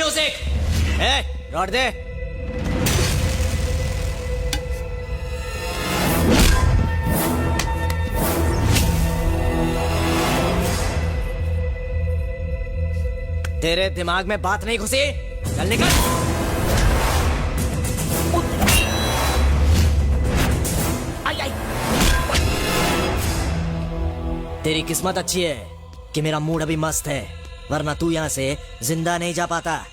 Music. Rod दे। तेरे दिमाग में बात नहीं घुसी? चल निकल। आई आई। तेरी किस्मत अच्छी है कि मेरा मूड अभी मस्त है, वरना तू यहां से जिंदा नहीं जा पाता।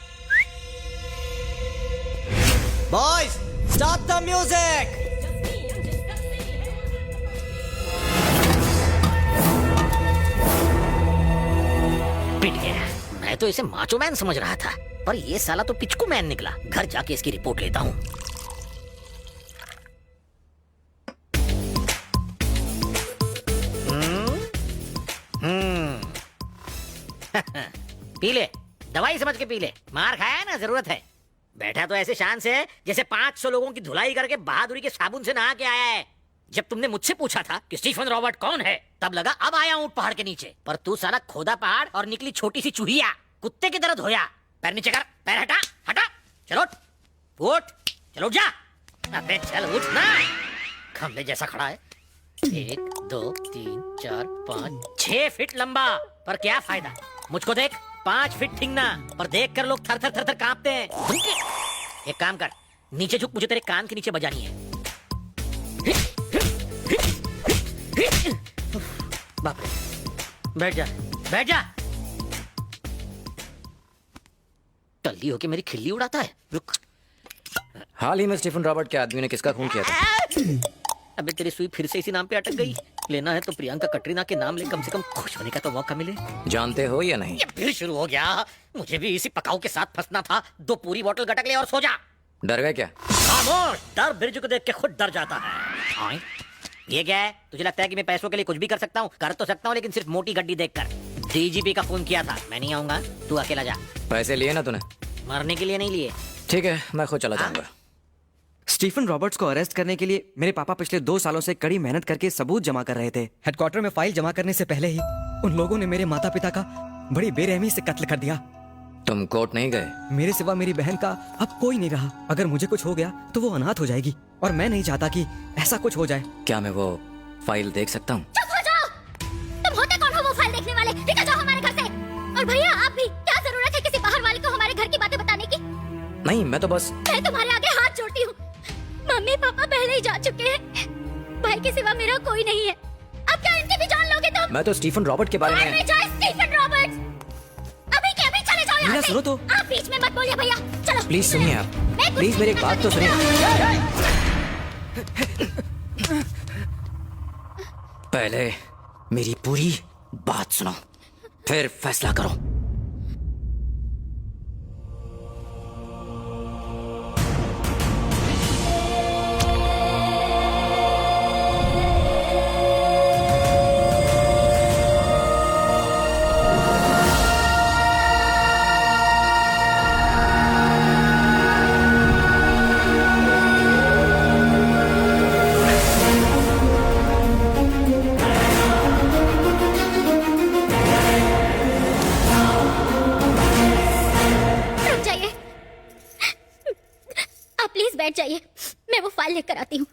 Boys, stop the music. पिट गया। मैं तो इसे माचो मैन समझ रहा था, पर ये साला तो पिचकू मैन निकला। घर जाके इसकी रिपोर्ट लेता हूँ। पी ले, दवाई समझ के पी ले। मार खाया है ना, जरूरत है। बैठा तो ऐसे शान से है जैसे 500 लोगों की धुलाई करके बहादुरी के साबुन से नहा के आया है। जब तुमने मुझसे पूछा था कि स्टीफन रॉबर्ट कौन है, तब लगा अब आया हूँ पहाड़ के नीचे, पर तू साला खोदा पहाड़ और निकली छोटी सी चूहिया। कुत्ते की तरह धोया। पैर नीचे कर, पैर हटा, हटा। चलो उठ, चलो उठ जा। अबे चल उठ ना, खंबे जैसा खड़ा है। 1 2 3 4 5 6 फीट लंबा, पर क्या फायदा। मुझको देख, 5 फीट ठिंगना, पर देख कर लोग थर थर थर थर कांपते हैं। एक काम कर, नीचे झुक, मुझे तेरे कान के नीचे बजानी है। बाप रे, बैठ जा, बैठ जा। टल्ली होके मेरी खिल्ली उड़ाता है। रुक। हाल ही में स्टीफन रॉबर्ट के आदमी ने किसका खून किया था? अबे तेरी सुई फिर से इसी नाम पे अटक गई। लेना है तो प्रियंका कटरीना के नाम ले, कम से कम खुश होने का तो मौका मिले। जानते हो या नहीं? ये फिर शुरू हो गया। मुझे भी इसी पकाऊ के साथ फंसना था। 2 पूरी बोतल गटक ले और सो जा। डर गए क्या? खामोश, डर बिरजू को देख के खुद डर जाता है। हाँ? ये क्या है? तुझे लगता है कि मैं पैसों के लिए कुछ भी कर सकता हूँ? कर तो सकता हूँ, लेकिन सिर्फ मोटी गड्डी देखकर। डीजीपी का फोन किया था, मैं नहीं आऊंगा, तू अकेला जा। पैसे लिए ना तूने? मरने के लिए नहीं लिए। ठीक है, मैं खुद चला जाऊंगा। स्टीफन रॉबर्ट्स को अरेस्ट करने के लिए मेरे पापा पिछले 2 सालों से कड़ी मेहनत करके सबूत जमा कर रहे थे। हेडक्वार्टर में फाइल जमा करने से पहले ही उन लोगों ने मेरे माता पिता का बड़ी बेरहमी से कत्ल कर दिया। तुम कोर्ट नहीं गए? मेरे सिवा मेरी बहन का अब कोई नहीं रहा। अगर मुझे कुछ हो गया तो वो अनाथ हो जाएगी, और मैं नहीं चाहता कि ऐसा कुछ हो जाए। क्या मैं वो फाइल देख सकता हूँ? चुप हो जाओ। तुम होते कौन हो वो फाइल देखने वाले? निकल जाओ हमारे घर से। और भैया आप भी, क्या जरूरत है किसी बाहर वाले को हमारे घर की बातें बताने की? नहीं, मैं तो बस। मैं तुम्हारे आगे हाथ जोड़ती हूँ। मम्मी पापा पहले ही जा चुके हैं। भाई के सिवा मेरा कोई नहीं है। अब क्या इनकी भी जान लोगे तुम? मैं तो स्टीफन रॉबर्ट के बारे में। स्टीफन रॉबर्ट्स, अभी के अभी चले जाओ यहाँ से। सुनो तो। आप बीच में मत बोलिए भैया। चलो प्लीज सुनिए आप, प्लीज मेरी एक बात तो सुनिए। पहले मेरी पूरी बात सुनो, फिर फैसला करो। बैठ जाइए, मैं वो फाइल लेकर आती हूँ।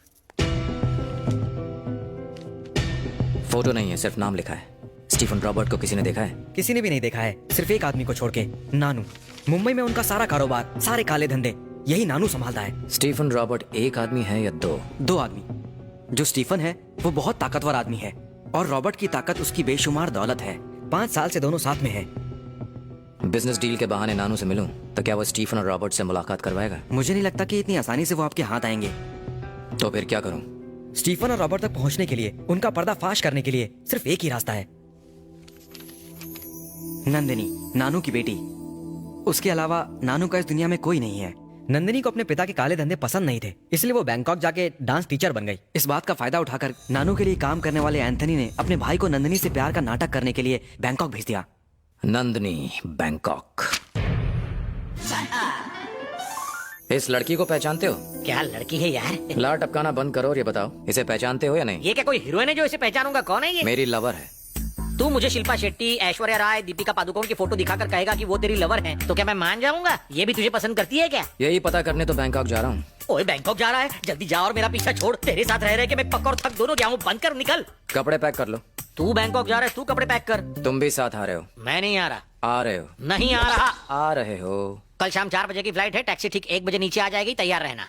फोटो नहीं है, सिर्फ नाम लिखा है। स्टीफन रॉबर्ट को किसी ने देखा है? किसी ने भी नहीं देखा है, सिर्फ एक आदमी को छोड़ के, नानू। मुंबई में उनका सारा कारोबार, सारे काले धंधे यही नानू संभालता है। स्टीफन रॉबर्ट एक आदमी है या 2? 2 आदमी। जो स्टीफन है वो बहुत ताकतवर आदमी है, और रॉबर्ट की ताकत उसकी बेशुमार दौलत है। 5 साल से दोनों साथ में है। बिजनेस डील के बहाने नानू से मिलूं तो क्या वो स्टीफन और रॉबर्ट से मुलाकात करवाएगा? मुझे नहीं लगता कि इतनी आसानी से वो आपके हाथ आएंगे। तो फिर क्या करूं? स्टीफन और रॉबर्ट तक पहुंचने के लिए, उनका पर्दाफाश करने के लिए सिर्फ एक ही रास्ता है। नंदिनी, नानू की बेटी। उसके अलावा नानू का इस दुनिया में कोई नहीं है। नंदिनी को अपने पिता के काले धंधे पसंद नहीं थे, इसलिए वो बैंकॉक जाके डांस टीचर बन गई। इस बात का फायदा उठाकर नानू के लिए काम करने वाले एंथनी ने अपने भाई को नंदिनी से प्यार का नाटक करने के लिए बैंकॉक भेज दिया। नंदिनी, बैंकॉक। इस लड़की को पहचानते हो? क्या लड़की है यार? लार टपकाना बंद करो और ये बताओ, इसे पहचानते हो या नहीं? ये क्या कोई हीरोइन है जो इसे पहचानूंगा? कौन है ये? मेरी लवर है। तू मुझे शिल्पा शेट्टी, ऐश्वर्या राय, दीपिका पादुकोण की फोटो दिखाकर कहेगा कि वो तेरी लवर है, तो क्या मैं मान जाऊंगा? ये भी तुझे पसंद करती है क्या? यही पता करने तो बैंकॉक जा रहा हूँ। ओए बैंकॉक जा रहा है? जल्दी जा और मेरा पीछा छोड़। तेरे साथ रह रहे के मैं पक और थक दोनों गया हूँ। बंद कर, निकल। कपड़े पैक कर लो। तू बैंकॉक जा रहा है, तू कपड़े पैक कर। तुम भी साथ आ रहे हो? मैं नहीं आ रहा। आ रहे हो? नहीं आ रहा। आ रहे हो। कल शाम 4 बजे की फ्लाइट है, टैक्सी ठीक 1 बजे नीचे आ जाएगी, तैयार रहना।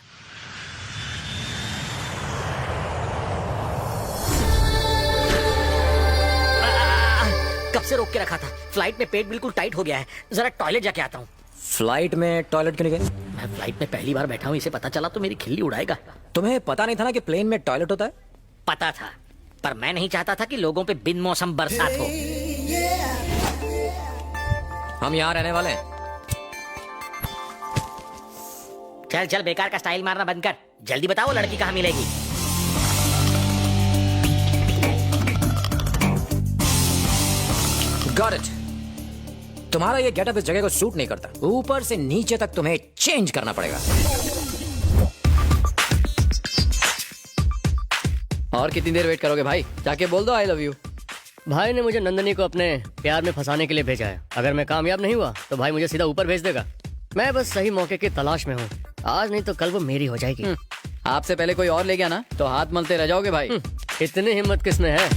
कब से रोक के रखा था? फ्लाइट में पेट बिल्कुल टाइट हो गया है, जरा टॉयलेट जाके आता हूँ। फ्लाइट में टॉयलेट क्यों नहीं गए? मैं फ्लाइट में पहली बार बैठा हूँ, इसे पता चला तो मेरी खिल्ली उड़ाएगा। तुम्हें पता नहीं था ना कि प्लेन में टॉयलेट होता है? पता था, पर मैं नहीं चाहता था कि लोगों पे बिन मौसम बरसात हो। हम यहाँ रहने वाले हैं। चल चल, बेकार का स्टाइल मारना बंद कर। जल्दी बताओ लड़की कहाँ मिलेगी? Got it. तुम्हारा ये गेटअप इस जगह को सूट नहीं करता। ऊपर से नीचे तक तुम्हें चेंज करना पड़ेगा। और कितनी देर वेट करोगे भाई? जाके बोल दो आई लव यू। भाई ने मुझे नंदनी को अपने प्यार में फंसाने के लिए भेजा है। अगर मैं कामयाब नहीं हुआ तो भाई मुझे सीधा ऊपर भेज देगा। मैं बस सही मौके की तलाश में हूँ। आज नहीं तो कल वो मेरी हो जाएगी। आपसे पहले कोई और ले गया ना तो हाथ मलते रह जाओगे भाई। इतनी हिम्मत किसमें है?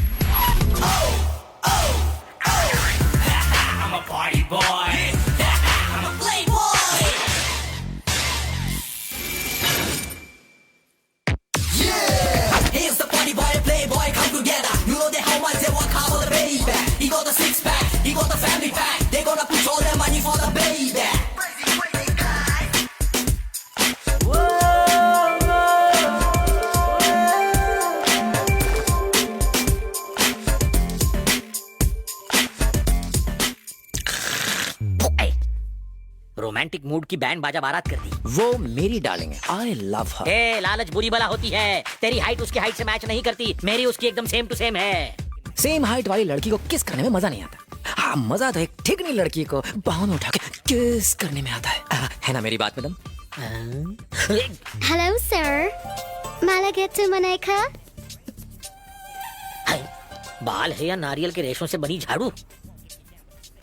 रोमांटिक मूड की बैंड बाजा बारात कर दी। वो मेरी डार्लिंग है। आई लव हर। ए, लालच बुरी बला होती है। तेरी हाइट उसकी हाइट से मैच नहीं करती, मेरी उसकी एकदम सेम टू सेम है। सेम हाइट वाली लड़की को किस करने में मजा नहीं आता। हाँ, मजा तो एक ठिकनी लड़की को बाहों में उठा के किस करने में आता है ना मेरी बात मैडम? हेलो सर, माला गेट्टू मनाइका। बाल है या नारियल के रेशों से बनी झाड़ू?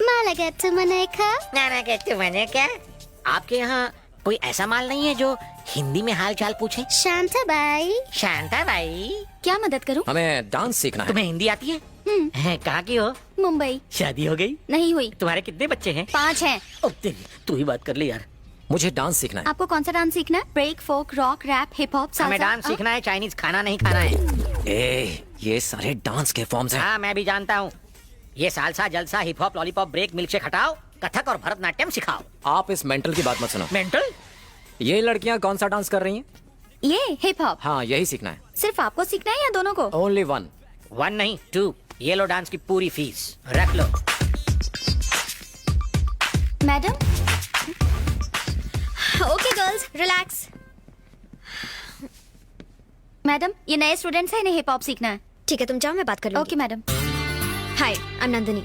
माला गेट्टू मनाइका। नाना गेट्टू मने क्या? आपके यहाँ कोई ऐसा माल नहीं है जो हिंदी में हाल चाल पूछे? शांता बाई। शांता बाई, क्या मदद करूं? हमें डांस सीखना है। तुम्हें हिंदी आती है? कहाँ की हो? मुंबई। शादी हो गई? नहीं हुई। तुम्हारे कितने बच्चे हैं? 5 हैं। ओ तेरी, तू ही बात कर ले यार। मुझे डांस सीखना है। आपको कौन सा डांस सीखना है? ब्रेक, फोक, रॉक, रैप, हिप हॉप, हमें डांस सीखना है, चाइनीज खाना नहीं खाना है। ये सारे डांस के फॉर्म्स हैं। हाँ, मैं भी जानता हूँ। ये सालसा, जलसा, hip hop, lollipop, break, milkshake हटाओ, कथक और भरतनाट्यम सिखाओ। आप इस मेंटल की बात मत सुनो। मेंटल? ये लड़कियाँ कौन सा डांस कर रही हैं? ये हिप हॉप। हाँ, यही सीखना है। सिर्फ आपको सीखना है या दोनों को? Only one. 1 नहीं 2। ये लो डांस की पूरी फीस, रख लो। Madam. Okay girls, relax. Madam, ये नए स्टूडेंट्स हैं, इन्हें हिप हॉप सीखना है। ठीक है, तुम जाओ, मैं बात कर लूंगी। Okay madam. Hi, I am Nandini.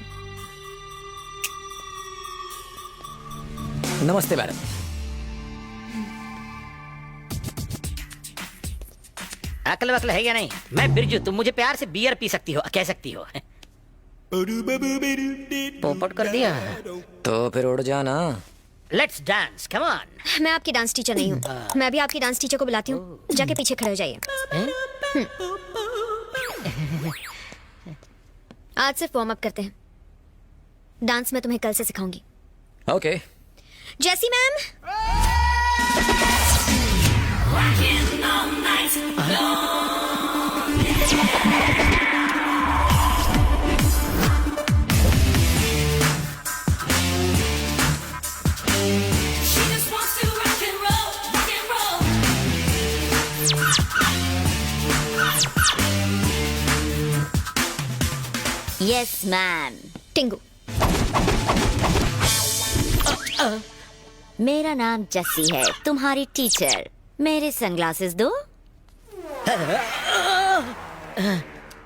नमस्ते मैडम। अकल वकल है या नहीं? मैं बिरजू, तुम मुझे प्यार से बियर पी सकती हो, कह सकती हो। पोपट कर दिया। तो फिर उड़ जाना। Let's dance, come on. मैं आपकी डांस टीचर नहीं हूँ। मैं अभी आपकी डांस टीचर को बुलाती हूँ। जाके पीछे खड़े हो जाइए। आज सिर्फ वार्म अप करते हैं। डांस मैं तुम्हें कल से सिखाऊंगी। ओके। जैसी मैम। Yes ma'am. टिंगू। मेरा नाम जस्सी है, तुम्हारी टीचर। मेरे सनग्लासेस दो।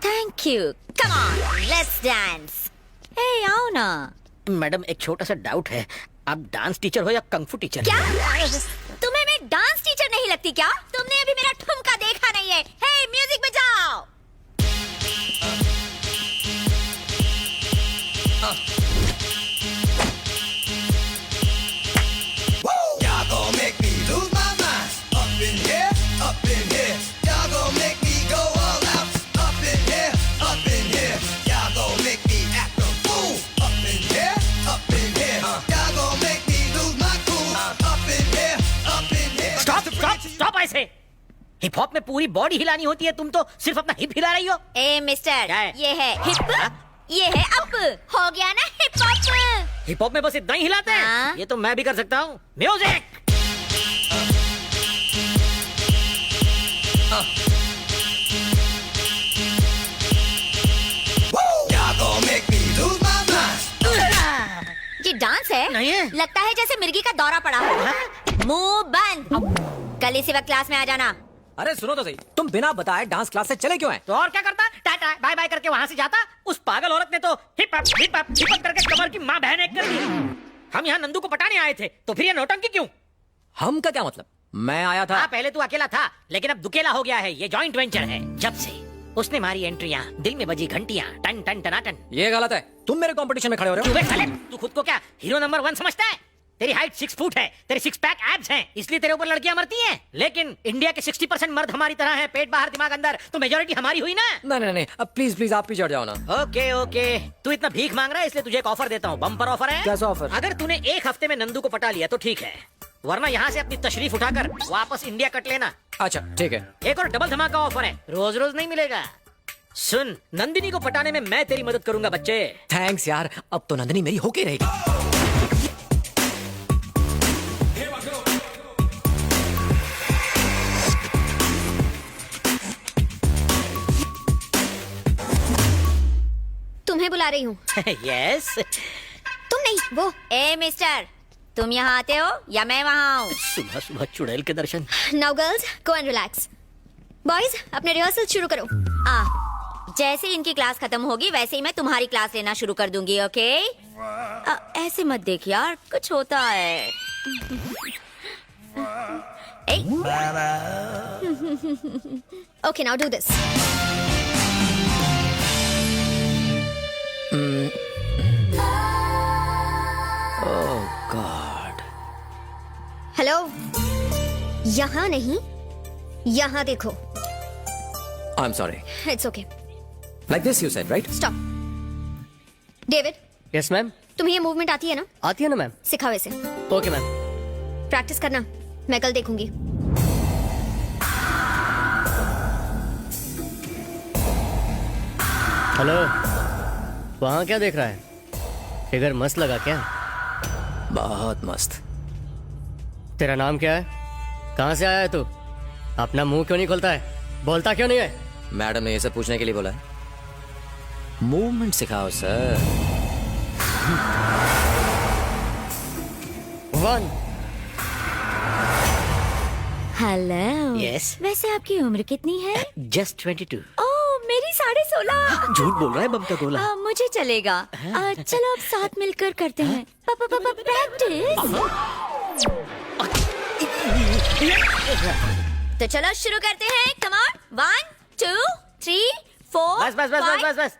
Thank you. Come on, let's dance. ए, आओ ना। मैडम, एक छोटा सा डाउट है, आप डांस टीचर हो या कंफू टीचर? क्या तुम्हें मैं डांस टीचर नहीं लगती क्या? तुमने अभी मेरा ठुमका देखा नहीं है। हे, म्यूजिक बजाओ। हिप हॉप में पूरी बॉडी हिलानी होती है, तुम तो सिर्फ अपना हिप हिला रही हो। ए मिस्टर, क्या है? ये है हिप, ये है अप, हो गया ना हिप हॉप। हिप हॉप में बस इतना ही हिलाते हैं? हाँ। ये तो मैं भी कर सकता हूँ। म्यूजिक। ये डांस है? नहीं है। लगता है जैसे मिर्गी का दौरा पड़ा हो। मुंह बंद। कल इसी वक्त क्लास में आ जाना। अरे सुनो तो सही, तुम बिना बताए डांस क्लास से चले क्यों आए? तो और क्या करता? टाटा बाय बाय करके वहाँ से जाता। उस पागल औरत ने तो hip hop hip hop hip hop करके कमर की माँ बहन एक कर दी। हम यहाँ नंदू को पटाने आए थे, तो फिर ये नौटंकी क्यों? हम का क्या मतलब? मैं आया था। हाँ, पहले तू अकेला था, लेकिन अब दुकेला हो गया है। ये जॉइंट वेंचर है। जब से उसने मारी एंट्रियां, दिल में बजी घंटियां, टन टन टनाटन। ये गलत है, तुम मेरे कंपटीशन में खड़े हो रहे तू हो। बे साले, तू खुद को क्या हीरो नंबर 1 समझता है? तेरी हाइट 6 फुट है, तेरे 6 पैक एब्स हैं, इसलिए तेरे ऊपर लड़कियां मरती हैं। लेकिन इंडिया के 60% मर्द हमारी तरह हैं, पेट बाहर दिमाग अंदर, तो मेजोरिटी हमारी हुई ना। नहीं नहीं नहीं, अब प्लीज प्लीज आप भी चढ़ जाओ ना। ओके ओके, तू इतना भीख मांग रहा है, इसलिए तुझे एक ऑफर देता हूँ। बम्पर ऑफर है। कैसा ऑफर? अगर तूने एक हफ्ते में नंदू को पटा लिया तो ठीक है, वरना यहाँ से अपनी तशरीफ उठाकर वापस इंडिया कट लेना। अच्छा ठीक है। एक और डबल धमाका ऑफर है, रोज रोज नहीं मिलेगा। सुन, नंदिनी को पटाने में मैं तेरी मदद करूंगा बच्चे। थैंक्स यार, अब तो नंदिनी मेरी होके रहेगी। तुम्हें बुला रही हूँ। यस। तुम नहीं, वो। ए मिस्टर, तुम यहाँ आते हो या मैं वहाँ आऊँ? सुबह सुबह चुड़ैल के दर्शन। Now girls, go and relax. Boys, अपने रिहर्सल शुरू करो। जैसे ही इनकी क्लास खत्म होगी वैसे ही मैं तुम्हारी क्लास लेना शुरू कर दूंगी, ओके? ऐसे मत देख यार, कुछ होता है। Okay, now do this. Oh God. Hello, यहाँ नहीं, यहाँ देखो। I am sorry. It's okay. Like this you said, right? Stop. David, yes ma'am. तुम्हें ये मूवमेंट आती है ना? आती है ना मैम। सिखाओ इसे। Okay ma'am. प्रैक्टिस करना, मैं कल देखूंगी। हेलो, वहाँ क्या देख रहा है? फिगर मस्त लगा क्या? बहुत मस्त। तेरा नाम क्या है? कहाँ से आया है तू? अपना मुंह क्यों नहीं खोलता है? बोलता क्यों नहीं है? मैडम ने ये सब पूछने के लिए बोला है। मूवमेंट सिखाओ सर। 1 हेलो। यस। वैसे आपकी उम्र कितनी है? जस्ट 22। ओह, मेरी 16.5। झूठ बोल रहा है बम का गोला। मुझे चलेगा। चलो अब साथ मिलकर करते हैं। प्रैक्टिस। तो चलो शुरू करते हैं। Come on. 1 2 3 4। बस बस बस बस बस बस।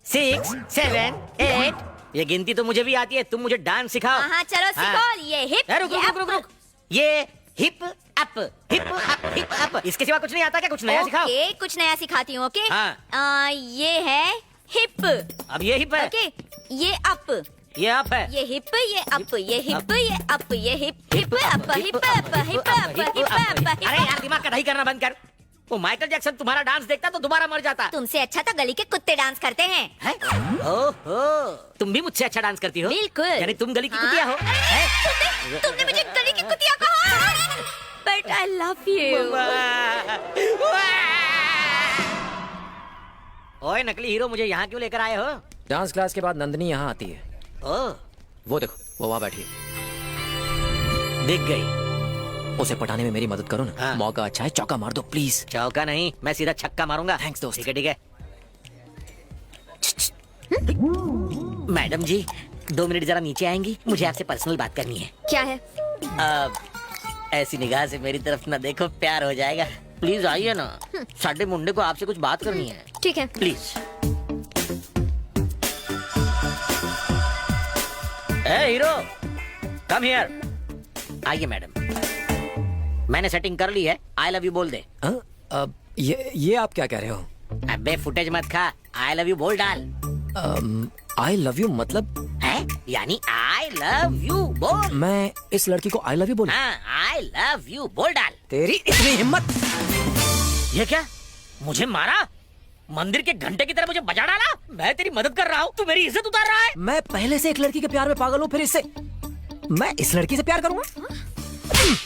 6 7 8। ये गिनती तो मुझे भी आती है, तुम मुझे डांस सिखाओ। हाँ चलो सीखो। ये हिप, रुक ये रुक रुक रुक। ये hip up hip up hip up. इसके सिवा कुछ नहीं आता क्या? कुछ नया सिखाओ। ओके, कुछ नया सिखाती हूँ। ओके। हाँ। ये है हिप। अब ये हिप है। ओके, ये अप, ये अप है। ये हिप, ये अप, ये हिप, ये अप, ये hip, hip up, hip up, hip up, hip up. अरे यार, दिमाग का दही करना बंद कर। वो माइकल जैक्सन तुम्हारा डांस देखता तो दोबारा मर जाता। तुमसे अच्छा तो गली के कुत्ते डांस करते हैं। है? ओहो, तुम भी मुझसे अच्छा डांस करती हो? बिल्कुल। यानी तुम गली की हाँ? कुतिया हो? हैं? तुमने मुझे गली की कुतिया कहा। But I love you. ओए नकली हीरो, मुझे यहाँ क्यों लेकर आए हो? डांस क्लास के बाद नंदिनी यहाँ आती है। ओह, वो देखो, वो वहाँ बैठी है। दिख गई। उसे पटाने में मेरी मदद करो ना। हाँ। मौका अच्छा है, चौका मार दो प्लीज। चौका नहीं, मैं सीधा छक्का मारूंगा। थैंक्स दोस्त। ठीक है ठीक है। मैडम जी, 2 मिनट जरा नीचे आएंगी? मुझे आपसे पर्सनल बात करनी है। क्या है? ऐसी निगाह से मेरी तरफ ना देखो, प्यार हो जाएगा। प्लीज आइए ना, साडे मुंडे को आपसे कुछ बात करनी है। ठीक है। Please. A hero, come here. आइए मैडम, मैंने सेटिंग कर ली है। आई लव यू बोल दे। अब ये आप क्या कह रहे हो? अबे फुटेज मत खा, आई लव यू बोल डाल। आई लव यू मतलब? है? यानी आई लव यू बोल। मैं इस लड़की को आई लव यू बोलूं? हाँ, आई लव यू बोल डाल। तेरी इतनी हिम्मत? ये क्या? मुझे मारा? मंदिर के घंटे की तरह मुझे बजा डाला? मैं तेरी मदद कर रहा हूँ, तू मेरी इज्जत उतार रहा है? मैं पहले से एक लड़की के प्यार में पागल हूँ, फिर इससे मैं इस लड़की से प्यार करूंगा?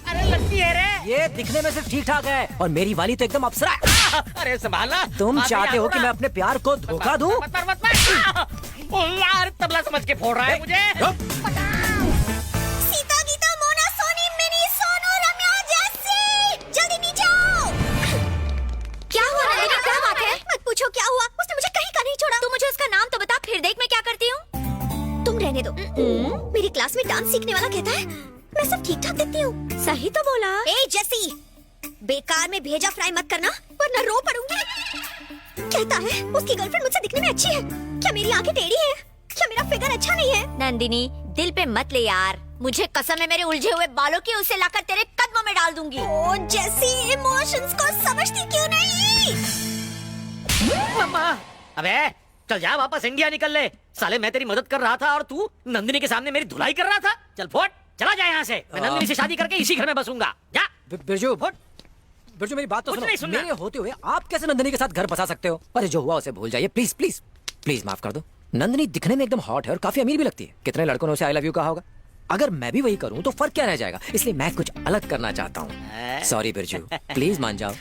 अरे लड़की है रे। ये दिखने में सिर्फ ठीक ठाक है और मेरी वाली तो एकदम अप्सरा है। अरे संभालना। तुम चाहते हो कि मैं अपने प्यार को धोखा दूं? मत ओ यार, तबला समझ के फोड़ रहा है मुझे। सीता गीता मोना सोनी मिनी सोनू रम्या जैसी, जल्दी नीचे आओ। क्या हुआ नंदिनी, क्या बात है? मत पूछो क्या हुआ, उसने मुझे कहीं का नहीं छोड़ा। तू मुझे उसका नाम तो बता, फिर देख मैं क्या करती हूँ। तुम रहने दो। मेरी क्लास में डांस सीखने वाला कहता है मैं सब ठीक ठाक दिखती हूँ। सही तो बोला। ए जैसी, बेकार में भेजा फ्राई मत करना वरना रो पड़ूंगी। कहता है उसकी गर्लफ्रेंड मुझसे दिखने में अच्छी है। क्या मेरी आंखें टेढ़ी हैं? क्या मेरा फिगर अच्छा नहीं है? नंदिनी, दिल पे मत ले यार, मुझे कसम है मेरे उलझे हुए बालों की, उसे लाकर तेरे कदमों में डाल दूंगी। ओ जैसी, इमोशंस को समझती क्यों नहीं? मम्मा, अबे चल जा, वापस इंडिया निकल ले। साले मैं तेरी मदद कर रहा था और तू नंदिनी के सामने मेरी धुलाई कर रहा था। चल फोट, चला जा यहाँ से। मैं नंदिनी से शादी करके इसी घर में बसूंगा। जा बिरजू, फोट। बिरजू मेरी बात तो कुछ नहीं सुनो। सुनना। मेरे होते हुए आप कैसे नंदिनी के साथ घर बसा सकते हो? अरे जो हुआ उसे भूल जाइए, प्लीज प्लीज प्लीज माफ कर दो। नंदिनी दिखने में एकदम हॉट है और काफी अमीर भी लगती है। कितने लड़कों ने उसे आई लव यू कहा होगा। अगर मैं भी वही करूं तो फर्क क्या रह जाएगा? इसलिए मैं कुछ अलग करना चाहता हूँ। सॉरी बिरजू, प्लीज मान जाओ।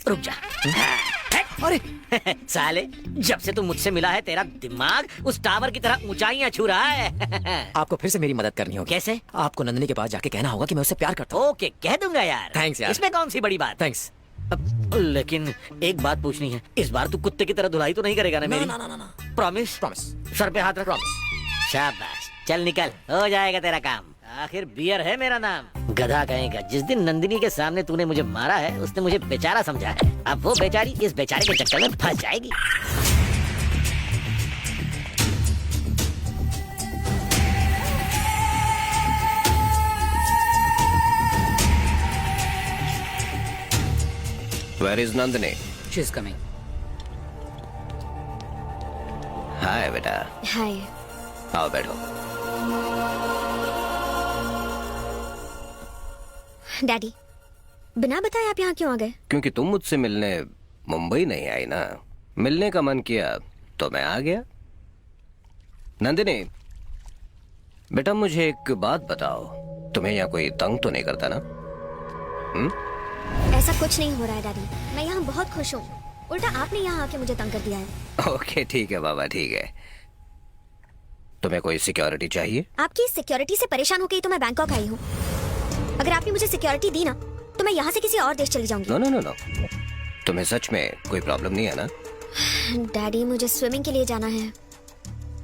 रुक जा। अरे साले, जब से तू मुझसे मिला है तेरा दिमाग उस टावर की तरह ऊंचाइयां छू रहा है। आपको फिर से मेरी मदद करनी होगी। कैसे? आपको नंदिनी के पास जाके कहना होगा कि मैं उससे प्यार करता हूँ। ओके, कह दूंगा यार। Thanks यार। इसमें कौन सी बड़ी बात? थैंक्स। लेकिन एक बात पूछनी है, इस बार तू कुत्ते की तरह धुलाई तो नहीं करेगा ना मेरी? ना। प्रॉमिस? प्रॉमिस। सर पे हाथ रख। प्रॉमिस। शाबाश, चल निकल, हो जाएगा तेरा काम। आखिर बियर है मेरा नाम। गधा कहेगा, जिस दिन नंदिनी के सामने तूने मुझे मारा है उसने मुझे बेचारा समझा है। अब वो बेचारी इस बेचारे के चक्कर में फंस जाएगी। Where is Nandini? She is coming. Hi बेटा, हाय। आओ बैठो। डैडी, बिना बताए आप यहाँ क्यों आ गए? क्योंकि तुम मुझसे मिलने मुंबई नहीं आई ना, मिलने का मन किया तो मैं आ गया। नंदिनी बेटा, मुझे एक बात बताओ, तुम्हें यहाँ कोई तंग तो नहीं करता ना? ऐसा कुछ नहीं हो रहा है डैडी, मैं यहाँ बहुत खुश हूँ। उल्टा आपने यहाँ आके मुझे तंग कर दिया है। ओके ठीक है बाबा, ठीक है। तुम्हें कोई सिक्योरिटी चाहिए? आपकी सिक्योरिटी से परेशान होकर ही तो मैं बैंकॉक आई हूँ। अगर आपने मुझे सिक्योरिटी दी ना तो मैं यहाँ से किसी और देश चली जाऊंगी। नो नो नो नो, तुम्हें सच में कोई प्रॉब्लम नहीं है ना? डैडी, मुझे स्विमिंग के लिए जाना है।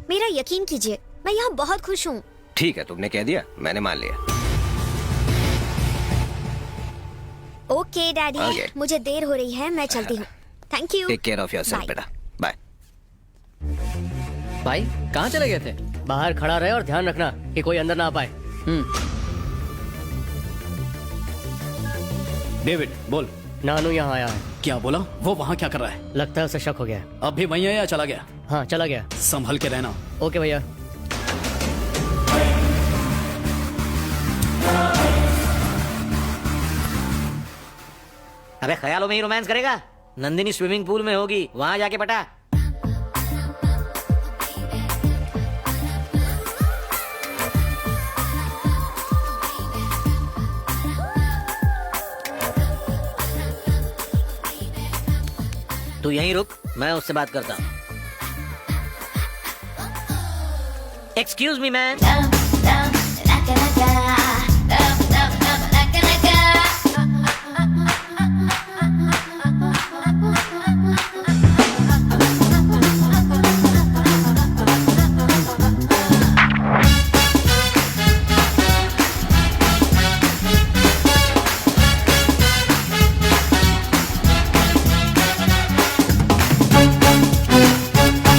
मेरा यकीन कीजिए, मैं यहाँ बहुत खुश हूँ। ठीक है, तुमने कह दिया, मैंने मान लिया। Okay daddy, Okay. मुझे देर हो रही है, मैं चलती हूँ। Thank you. Take care of yourself Bye. बेटा, बाय। भाई कहाँ चले गए थे? बाहर खड़ा रहे और ध्यान रखना कि कोई अंदर ना आ पाए। डेविड बोल। नानू यहाँ आया है। क्या बोला? वो वहाँ क्या कर रहा है? लगता है उसे शक हो गया है। अब भी वहीं है या चला गया? हाँ, चला गया। संभल के रहना। ओके भैया। अबे ख्यालों में ही रोमांस करेगा? नंदिनी स्विमिंग पूल में होगी, वहां जाके पटा। तू यहीं रुक, मैं उससे बात करता हूँ। Excuse me man.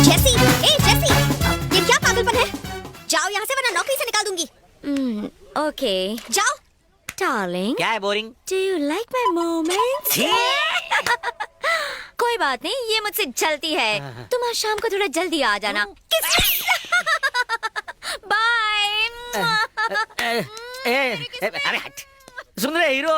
जेसी, ए जेसी, ये क्या पागलपन है? जाओ यहाँ से वरना नौकरी से निकाल दूंगी। ओके, जाओ। डार्लिंग, क्या है boring? Do you like my moments? कोई बात नहीं, ये मुझसे चलती है। तुम आज शाम को थोड़ा जल्दी आ जाना। बाय। अरे हट। सुन रहे हीरो,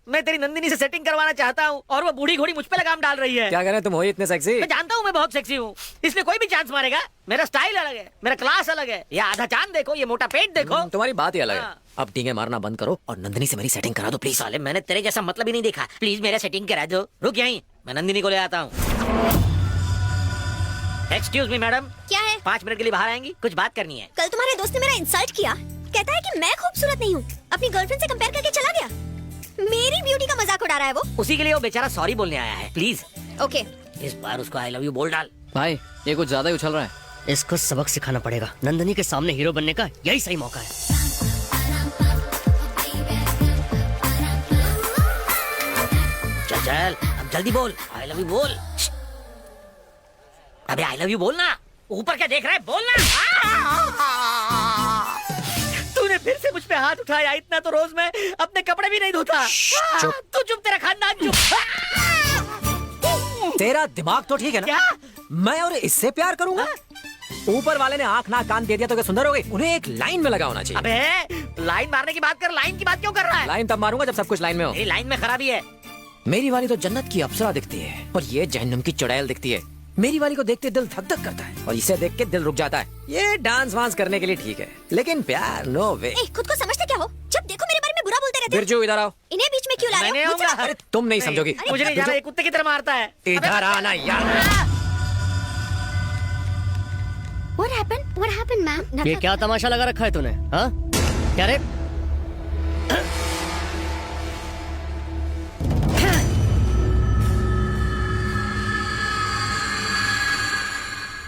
मैं तेरी नंदिनी से सेटिंग करवाना चाहता हूँ और वो बूढ़ी घोड़ी मुझ पे लगाम डाल रही है। क्या करें, तुम हो ही इतने सेक्सी। मैं जानता हूँ मैं बहुत सेक्सी हूँ, इसलिए कोई भी चांस मारेगा। मेरा स्टाइल अलग है, मेरा क्लास अलग है। ये आधा चांद देखो, ये मोटा पेट देखो। तुम्हारी बात ही अलग है। हाँ। अब टींगे मारना बंद करो और नंदिनी से मेरी सेटिंग करा दो प्लीज। साले मैंने तेरे जैसा मतलब ही नहीं देखा। प्लीज मेरा सेटिंग करा दो। रुक यहीं, मैं नंदिनी को ले आता हूँ। एक्सक्यूज मी मैडम, क्या है? 5 मिनट के लिए बाहर आएंगी, कुछ बात करनी है। कल तुम्हारे दोस्त ने मेरा इंसल्ट किया, कहता है कि मैं खूबसूरत नहीं हूँ, अपनी गर्लफ्रेंड से कंपेयर करके चला गया। मेरी ब्यूटी का मजाक उड़ा रहा है वो। उसी के लिए वो बेचारा सॉरी बोलने आया है। Please okay. इस बार उसको आई लव यू बोल डाल। भाई ये कुछ ज्यादा ही उछल रहा है। इसको सबक सिखाना पड़ेगा। नंदनी के सामने हीरो बनने का यही सही मौका है। चल चल, अब जल्दी बोल, आई लव यू बोल। अबे आई लव यू बोलना, ऊपर क्या देख रहा है, बोलना। तूने फिर से मुझ पे हाथ उठाया। इतना तो रोज मैं अपने कपड़े भी नहीं धोता। तू चुप, तेरा खानदान चुप। तेरा दिमाग तो ठीक है ना? क्या? मैं और इससे प्यार करूंगा? ऊपर वाले ने आंख नाक कान दे दिया तो क्या सुंदर हो गई? उन्हें एक लाइन में लगा होना चाहिए। अबे लाइन मारने की बात कर, लाइन की बात क्यों कर रहा है? लाइन तब मारूंगा जब सब कुछ लाइन में हो। मेरी लाइन में खराबी है। मेरी वाली तो जन्नत की अप्सरा दिखती है और ये जहन्नम की चुड़ैल दिखती है। मेरी वाली को देखते दिल धक धक करता है और इसे देख के दिल रुक जाता है। ये डांस वांस करने के लिए ठीक है, लेकिन प्यार नो वे। खुद को समझते क्या हो? जब देखो मेरे बारे में बुरा बोलते रहते हो। बिरजू इधर आओ। इन्हें बीच में क्यों ला रहे मैंने हो? आऊंगा। अरे तुम नहीं समझोगी। मुझे नहीं जाना, ये कुत्ते की तरह मारता है। इधर आना यार। What happened? What happened, ma'am? ये क्या तमाशा लगा रखा है तूने? हाँ क्या रे?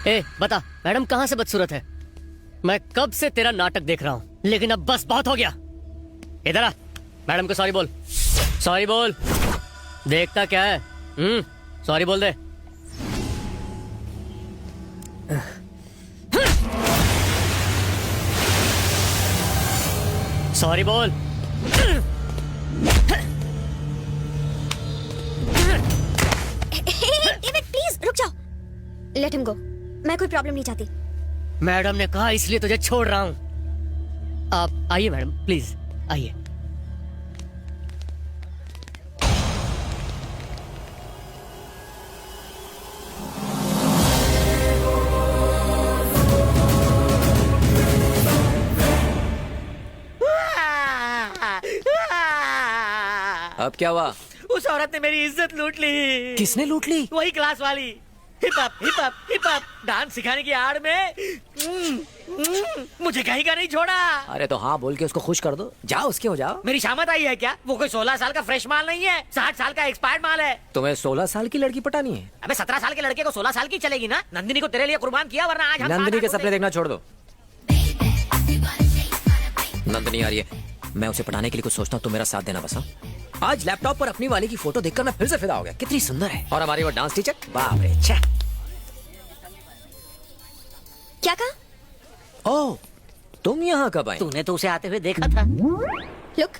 ए बता, मैडम कहाँ से बदसूरत है? मैं कब से तेरा नाटक देख रहा हूँ, लेकिन अब बस बहुत हो गया। इधर आ, मैडम को सॉरी बोल। सॉरी बोल। देखता क्या है? सॉरी बोल दे। सॉरी बोल। डेविड प्लीज रुक जाओ। Let him go. मैं कोई प्रॉब्लम नहीं चाहती। मैडम ने कहा इसलिए तुझे छोड़ रहा हूँ। आप आइए मैडम, प्लीज आइए। अब क्या हुआ? उस औरत ने मेरी इज्जत लूट ली। किसने लूट ली? वही क्लास वाली। Hip hop hip hop hip hop dance सिखाने की आड़ में मुझे कहीं का नहीं छोड़ा। अरे तो हाँ बोल के उसको खुश कर दो। जाओ उसके हो जाओ। मेरी शामत आई है क्या? वो कोई 16 साल का फ्रेश माल नहीं है, 60 साल का एक्सपायर्ड माल है। तुम्हें 16 साल की लड़की पटानी है? अबे 17 साल के लड़के को 16 साल की चलेगी ना? नंदिनी को तेरे लिए कुर्बान किया, वरना आज हम नंदिनी के साथ सपने देखना छोड़ दो। नंदिनी आ रही है, मैं उसे पटाने के लिए कुछ सोचता हूँ, तुम मेरा साथ देना बस। हाँ? आज लैपटॉप पर अपनी वाली की फोटो देखकर मैं फिर से फिदा हो गया। कितनी सुंदर है। और हमारी वो डांस टीचर, बाप रे छे। क्या कहा? ओह, तुम यहाँ कब आई? तूने तो उसे आते हुए देखा था। लुक,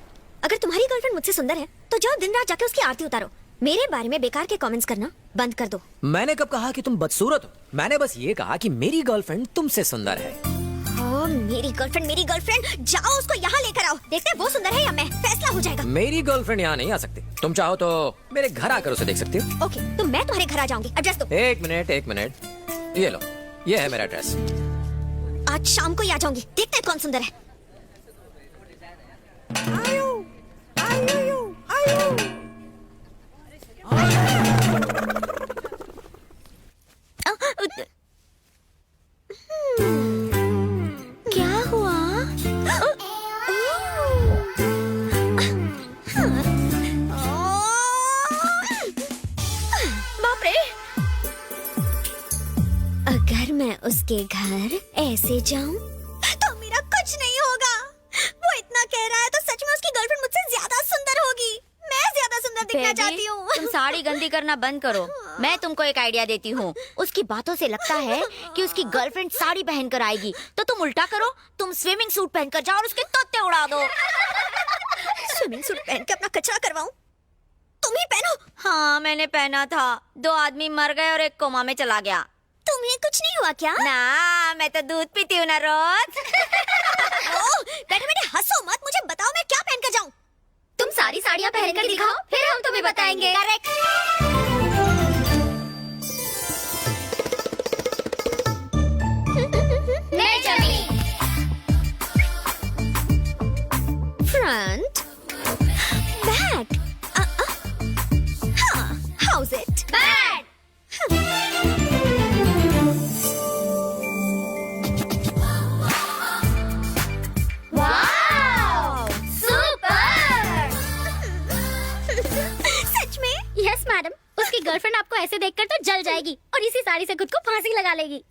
अगर तुम्हारी गर्लफ्रेंड मुझसे सुंदर है तो जाओ दिन रात जाके उसकी आरती उतारो। मेरे बारे में बेकार के कमेंट्स करना बंद कर दो। मैंने कब कहा कि तुम बदसूरत हो? मैंने बस ये कहा कि मेरी गर्लफ्रेंड तुमसे सुंदर है। ओ, मेरी गर्लफ्रेंड, जाओ उसको यहाँ लेकर आओ। देखते हैं वो सुंदर है या मैं, फैसला हो जाएगा। मेरी गर्लफ्रेंड यहाँ नहीं आ सकती। तुम चाहो तो मेरे घर आकर उसे देख सकती हो। ओके, तो मैं तुम्हारे घर आ जाऊंगी। एड्रेस दो। एक मिनट, ये लो, ये है मेरा एड्रेस। आज शाम को ही आ जाऊंगी। देखते हैं कौन सुंदर है। क्या हुआ? बाप रे! अगर मैं उसके घर ऐसे जाऊं तो मेरा कुछ नहीं होगा। वो इतना कह रहा है तो सच में उसकी गर्लफ्रेंड मुझसे ज्यादा सुंदर होगी। मैं ज्यादा सुंदर दिखना चाहती हूँ। तुम साड़ी गंदी करना बंद करो। मैं तुमको एक आइडिया देती हूँ। उसकी बातों से लगता है कि उसकी गर्लफ्रेंड साड़ी पहनकर आएगी, तो तुम उल्टा करो, तुम स्विमिंग सूट पहनकर जाओ और उसके तोते उड़ा दो। स्विमिंग सूट पहन के अपना कचरा करवाऊं? तुम ही पहनो। हाँ, मैंने पहना था। 2 आदमी मर गए और एक कोमा में चला गया। तुम्हें कुछ नहीं हुआ क्या? ना, मैं तो दूध पीती हूँ ना रोज। बैठे बैठे हंसो मत, मुझे बताओ मैं क्या पहन कर जाऊँ? तुम सारी साड़ियाँ पहन कर दिखाओ, फिर हम तुम्हें बताएंगे। Correct. Front, back. How's it? Bad. Wow! Super! सच में? यस मैडम, उसकी गर्लफ्रेंड आपको ऐसे देखकर तो जल जाएगी और इसी साड़ी से खुद को फांसी लगा लेगी।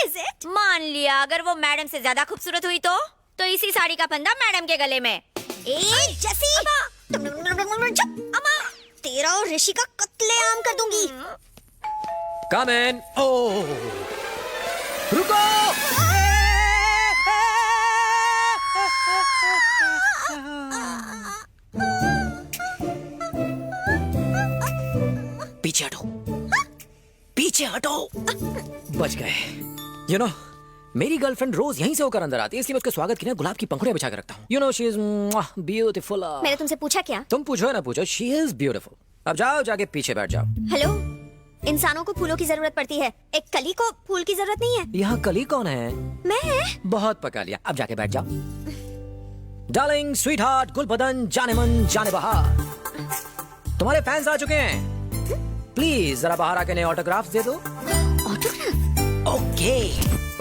Is it? मान लिया अगर वो मैडम से ज्यादा खूबसूरत हुई तो इसी साड़ी का फंदा मैडम के गले में। ए जसी, चुप अम्मा, तेरा और ऋषि का कत्लेआम कर दूंगी। कम इन। ओह, रुको। पीछे हटो, पीछे हटो। बच गए। यू नो, मेरी गर्लफ्रेंड रोज यहीं से होकर अंदर आती है, इसलिए मैं उसके स्वागत के लिए गुलाब की पंखुड़ियां बिछा के रखता हूँ। You know, she is beautiful. मैंने तुमसे पूछा क्या? तुम पूछो या ना पूछो, शी इज ब्यूटीफुल। अब जाओ, जाके पीछे बैठ जाओ। हेलो, इंसानों को फूलों की जरूरत पड़ती है, एक कली को फूल की जरूरत नहीं है। यहाँ कली कौन है? मैं। बहुत पका लिया, अब जाके बैठ जाओ। डार्लिंग, स्वीट हार्ट, गुलबदन, जाने मन जाने बहार, तुम्हारे फैंस आ चुके हैं। प्लीज जरा बाहर आके नए ऑटोग्राफ दे दो। ऑटोग्राफ? ओके।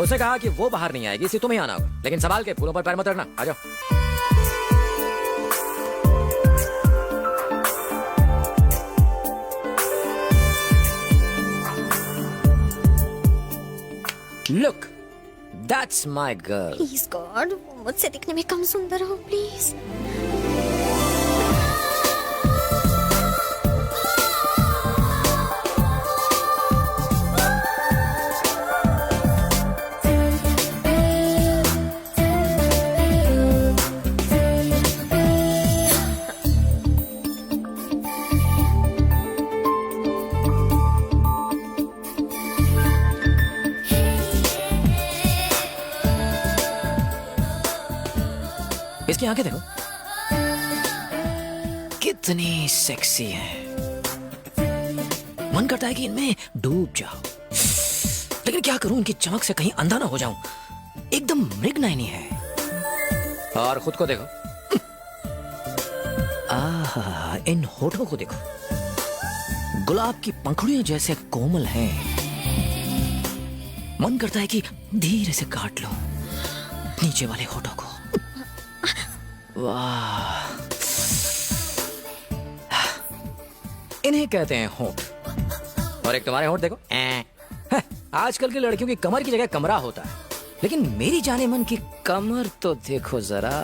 उसने कहा कि वो बाहर नहीं आएगी, इसलिए तुम्हें आना होगा, लेकिन संभाल के, फूलों पर पैर मत रखना। आ जाओ। Look, that's my girl. Please God, मुझसे दिखने में कम सुंदर हो प्लीज। इसकी आंखें देखो, कितनी सेक्सी है। मन करता है कि इनमें डूब जाओ, लेकिन क्या करूं, इनकी चमक से कहीं अंधा ना हो जाऊं। एकदम मृगनयनी है। और खुद को देखो, आहा, इन होठों को देखो, गुलाब की पंखुड़ियां जैसे कोमल हैं। मन करता है कि धीरे से काट लो नीचे वाले होठों को। वाह, इन्हें कहते हैं होंठ। और एक तुम्हारे होंठ देखो। आजकल की लड़कियों की कमर की जगह कमरा होता है, लेकिन मेरी जाने मन की कमर तो देखो जरा।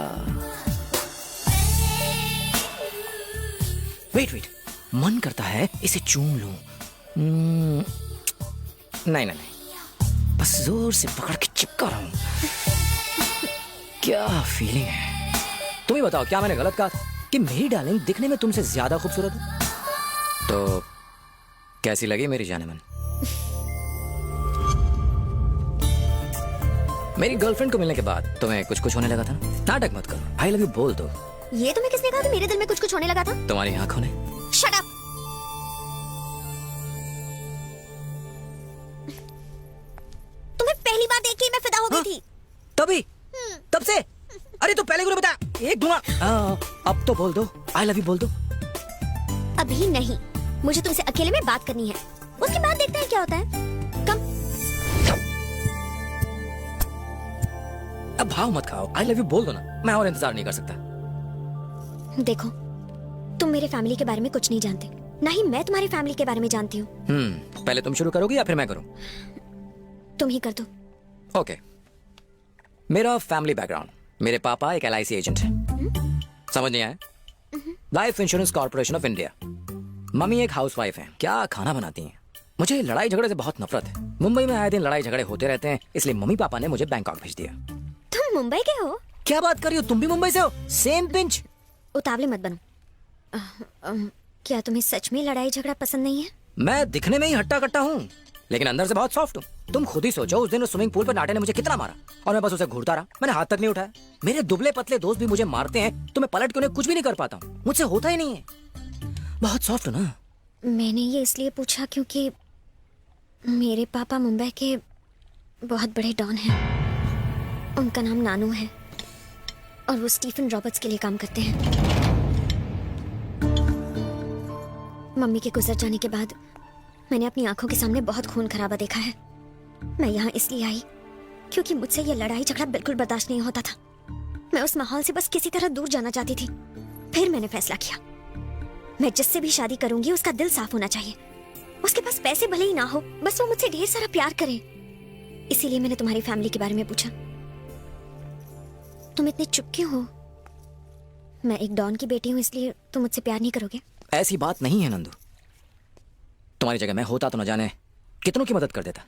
वेट वेट, मन करता है इसे चूम लूं। नहीं नहीं नहीं, बस जोर से पकड़ के चिपका रहा हूं। क्या फीलिंग है। तुम ही बताओ, क्या मैंने गलत कहा था कि मेरी डार्लिंग दिखने में तुमसे ज्यादा खूबसूरत है? तो कैसी लगी मेरी जाने मन? मेरी गर्लफ्रेंड को मिलने के बाद तुम्हें कुछ कुछ होने लगा था ना? नाटक मत करो, आई लव यू बोल दो। ये तुम्हें किसने कहा कि मेरे दिल में कुछ कुछ होने लगा था? तुम्हारी आंखों ने। Shut up. तुम्हें पहली बार देख के मैं फिदा हो गई थी। तभी? तब से? अरे तो पहले क्यों बता? एक दूंगा। अब तो बोल दो, आई लव यू बोल दो। अभी नहीं, मुझे तुमसे अकेले में बात करनी है, उसके बाद देखते हैं क्या होता है। कम। अब भाव मत खाओ, आई लव यू बोल दो ना, मैं और इंतजार नहीं कर सकता। देखो, तुम मेरे फैमिली के बारे में कुछ नहीं जानते, ना ही मैं तुम्हारी फैमिली के बारे में जानती हूँ। पहले तुम शुरू करोगी या फिर मैं करूँ? तुम ही कर दो। ओके। मेरा फैमिली बैकग्राउंड, मेरे पापा एक LIC एजेंट है। समझ नहीं आया? Life insurance corporation of India. Mummy एक हाउसवाइफ है, क्या खाना बनाती हैं। मुझे लड़ाई झगड़े से बहुत नफरत है। मुंबई में आए दिन लड़ाई झगड़े होते रहते हैं, इसलिए मम्मी पापा ने मुझे बैंकॉक भेज दिया। तुम मुंबई के हो? क्या बात कर रही हो, तुम भी मुंबई से हो? Same pinch. उतावले मत बनो। क्या तुम्हें सच में लड़ाई झगड़ा पसंद नहीं है? मैं दिखने में ही हट्टा कट्टा हूँ, लेकिन अंदर से बहुत सॉफ्ट हूँ। तुम खुद ही सोचो, उस दिन उस स्विमिंग पूल पर नाटे ने मुझे कितना मारा और मैं बस उसे घूरता रहा, मैंने हाथ तक नहीं उठाया। मेरे दुबले पतले दोस्त भी मुझे मारते हैं तो मैं पलट के उन्हें कुछ भी नहीं कर पाता हूँ, मुझसे होता ही नहीं है। बहुत सॉफ्ट हूँ ना। मैंने ये इसलिए पूछा क्योंकि मेरे पापा मुंबई के बहुत बड़े डॉन हैं। उनका नाम नानू है और वो स्टीफन रॉबर्ट्स के लिए काम करते हैं। मम्मी के गुजर जाने के बाद मैंने अपनी आंखों के सामने बहुत खून खराबा देखा है। मैं यहाँ इसलिए आई क्योंकि मुझसे ये लड़ाई झगड़ा बिल्कुल बर्दाश्त नहीं होता था। मैं उस माहौल से बस किसी तरह दूर जाना चाहती थी। फिर मैंने फैसला किया, मैं जिससे भी शादी करूंगी उसका दिल साफ होना चाहिए। उसके पास पैसे भले ही ना हो, बस वो मुझसे ढेर सारा प्यार करे। इसीलिए मैंने तुम्हारी फैमिली के बारे में पूछा। तुम इतने चुप क्यों हो? मैं एक डॉन की बेटी हूँ इसलिए तुम मुझसे प्यार नहीं करोगे? ऐसी बात नहीं है नंदू। तुम्हारी जगह मैं होता तो न जाने कितनों की मदद कर देता,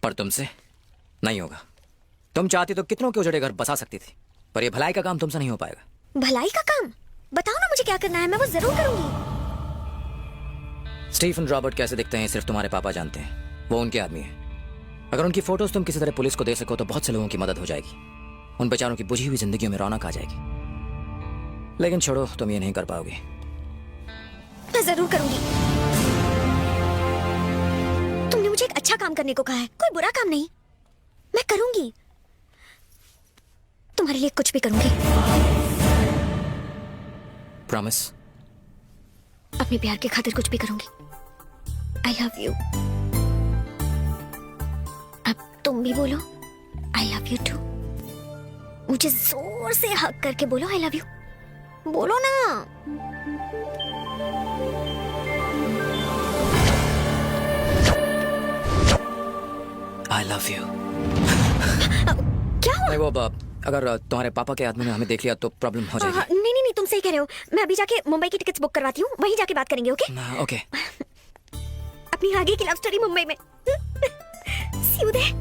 पर तुमसे नहीं होगा। तुम चाहती तो कितनों के उजड़े घर बसा सकती थी, पर यह भलाई का काम तुमसे नहीं हो पाएगा। भलाई का काम? बताओ ना मुझे क्या करना है, मैं वो जरूर करूंगी। स्टीफन रॉबर्ट कैसे दिखते हैं सिर्फ तुम्हारे पापा जानते हैं। वो उनके आदमी है। अगर उनकी फोटोज तुम किसी तरह पुलिस को दे सको तो बहुत से लोगों की मदद हो जाएगी। उन बेचारों की बुझी हुई जिंदगियों में रौनक आ जाएगी। लेकिन छोड़ो, तुम ये नहीं कर पाओगे। मैं जरूर करूंगी। तुमने मुझे एक अच्छा काम करने को कहा है, कोई बुरा काम नहीं। मैं करूंगी, तुम्हारे लिए कुछ भी करूंगी। प्रॉमिस? अपने प्यार के खातिर कुछ भी करूंगी। I love you. अब तुम भी बोलो आई लव यू टू। मुझे जोर से हग करके बोलो आई लव यू। बोलो ना। I love you. क्या हुआ? नहीं, वो अगर तुम्हारे पापा के आदमी ने हमें देख लिया तो प्रॉब्लम हो जाएगी। नहीं नहीं नहीं, तुम सही कह रहे हो। मैं अभी जाके मुंबई की टिकट्स बुक करवाती हूँ, वहीं जाके बात करेंगे। Okay okay. अपनी आगे की लव स्टोरी मुंबई में। See you there.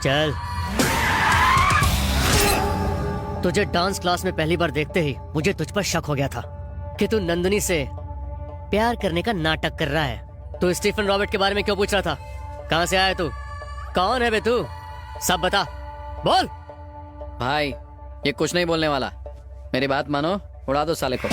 चल। तुझे डांस क्लास में पहली बार देखते ही मुझे तुझ पर शक हो गया था कि तू नंदिनी से प्यार करने का नाटक कर रहा है। तू स्टीफन रॉबर्ट के बारे में क्यों पूछ रहा था? कहां से आया तू? कौन है बे तू? सब बता, बोल। भाई ये कुछ नहीं बोलने वाला, मेरी बात मानो, उड़ा दो साले को।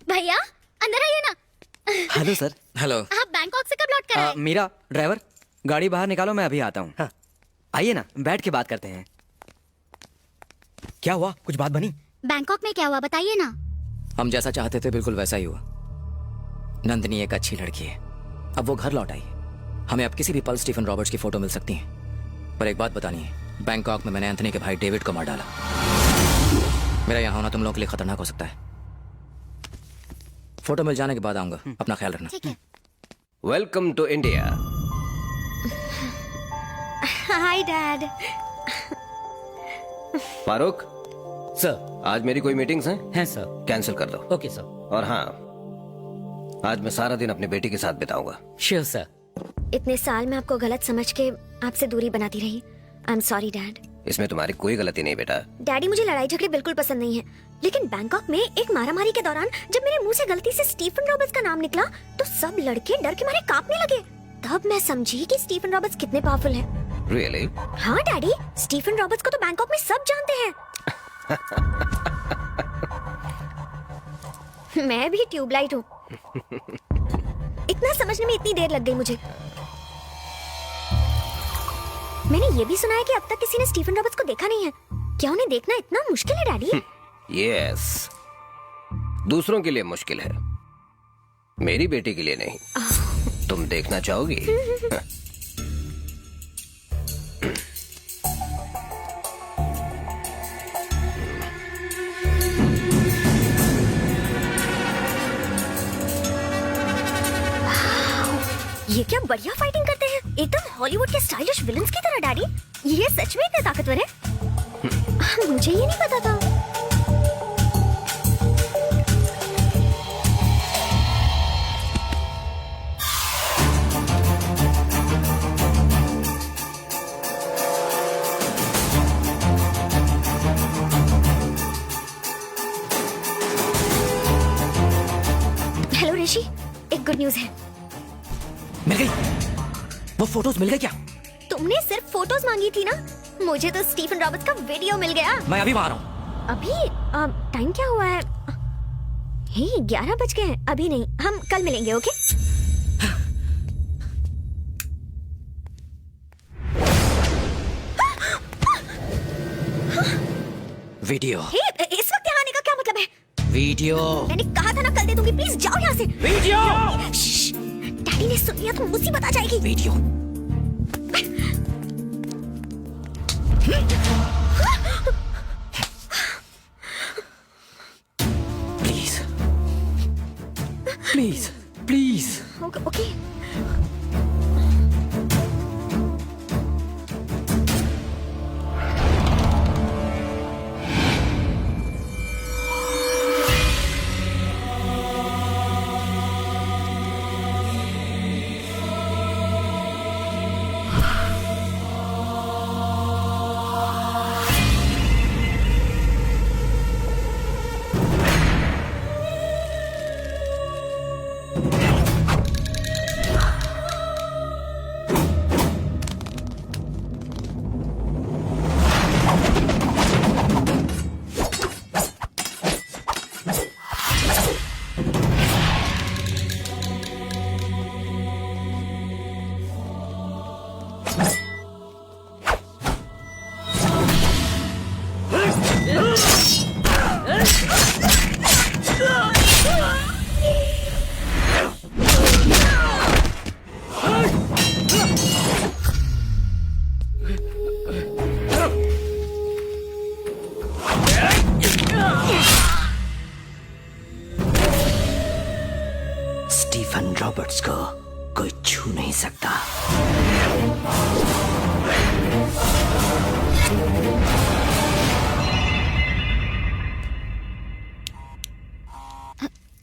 भैया अंदर आइए ना। Hello sir. हेलो। आप बैंकॉक से कब लौट कर आए? मीरा, ड्राइवर गाड़ी बाहर निकालो, मैं अभी आता हूँ। हाँ। आइए ना, बैठ के बात करते हैं। क्या हुआ, कुछ बात बनी? बैंकॉक में क्या हुआ बताइए ना। हम जैसा चाहते थे बिल्कुल वैसा ही हुआ। नंदिनी एक अच्छी लड़की है, अब वो घर लौट आई। हमें अब किसी भी पल स्टीफन रॉबर्ट्स की फोटो मिल सकती है। पर एक बात बतानी है, बैंकॉक में मैंने एंथनी के भाई डेविड को मार डाला। मेरा यहाँ होना तुम लोगों के लिए खतरनाक हो सकता है। फोटो मिल जाने के बाद आऊंगा, अपना ख्याल रखना। ठीक है। Welcome to India. Hi dad. Farooq sir. आज मेरी कोई मीटिंग्स हैं? हैं सर। कैंसिल कर दो। Okay sir. और हाँ, आज मैं सारा दिन अपनी बेटी के साथ बिताऊंगा। Sure sir. इतने साल में आपको गलत समझ के आपसे दूरी बनाती रही। I am sorry dad. इसमें तुम्हारी कोई गलती नहीं बेटा। डैडी मुझे लड़ाई झगड़े बिल्कुल पसंद नहीं है, लेकिन बैंकॉक में एक मारामारी के दौरान जब मेरे मुंह से गलती से स्टीफन रॉबर्ट्स का नाम निकला तो सब लड़के डर के मारे कांपने लगे। तब मैं समझी कि स्टीफन रॉबर्ट्स कितने पावरफुल हैं। Really? हाँ डैडी, स्टीफन रॉबर्ट्स को तो बैंकॉक में सब जानते हैं। मैं भी ट्यूबलाइट हूँ। इतना समझने में इतनी देर लग गई मुझे। मैंने ये भी सुना है कि अब तक किसी ने स्टीफन रॉबर्ट्स को देखा नहीं है। क्या उन्हें देखना इतना मुश्किल है डैडी? यस, दूसरों के लिए मुश्किल है, मेरी बेटी के लिए नहीं। तुम देखना चाहोगी? ये क्या बढ़िया फाइटिंग करते हैं, एकदम हॉलीवुड के स्टाइलिश विलन्स की तरह। डैडी ये सच में इतने ताकतवर है? मुझे ये नहीं पता था। हेलो ऋषि, एक गुड न्यूज है। मिल गई? वो फोटोज मिल गए क्या? तुमने सिर्फ फोटोज मांगी थी ना, मुझे तो स्टीफन रॉबर्ट्स का वीडियो मिल गया। मैं अभी वहां आ रहा हूँ। अभी टाइम क्या हुआ है? हे 11 बज गए हैं। अभी नहीं, हम कल मिलेंगे। Okay video. हे इस वक्त यहाँ आने का क्या मतलब है? वीडियो। मैंने कहा था ना कल दे दूंगी, प्लीज जाओ यहाँ से। वीडियो। डैडी ने सुन लिया तो मुसीबत आ जाएगी। Video. Please please please. Okay Stephen Roberts को कोई छू नहीं सकता।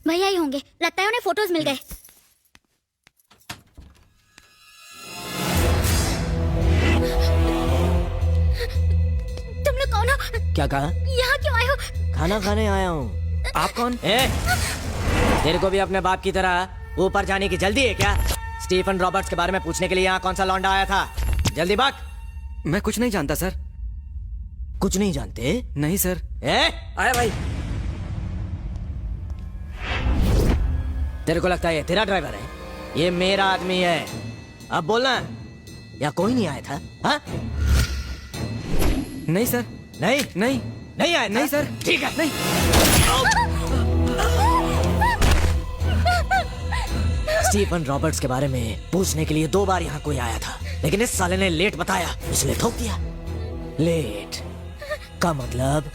भैया ही होंगे, लगता है उन्हें फोटोज मिल गए। तुम लोग कौन हो? क्या कहा? यहाँ क्यों आए हो? खाना खाने आया हूँ। आप कौन? तेरे को भी अपने बाप की तरह ऊपर जाने की जल्दी है क्या? स्टीफन रॉबर्ट्स के बारे में पूछने के लिए यहाँ कौन सा लौंडा आया था? जल्दी बात। मैं कुछ नहीं जानता सर। कुछ नहीं जानते? नहीं सर। आया भाई। तेरे को लगता है ये तेरा ड्राइवर है? ये मेरा आदमी है। अब बोलना, या कोई नहीं आया था? हाँ? नहीं सर। नहीं नहीं नहीं आया था? नहीं सर। ठीक है। नहीं। स्टीफन रॉबर्ट्स के बारे में पूछने के लिए 2 बार यहाँ कोई आया था, लेकिन इस साले ने लेट बताया, इसलिए ठोक दिया। लेट का मतलब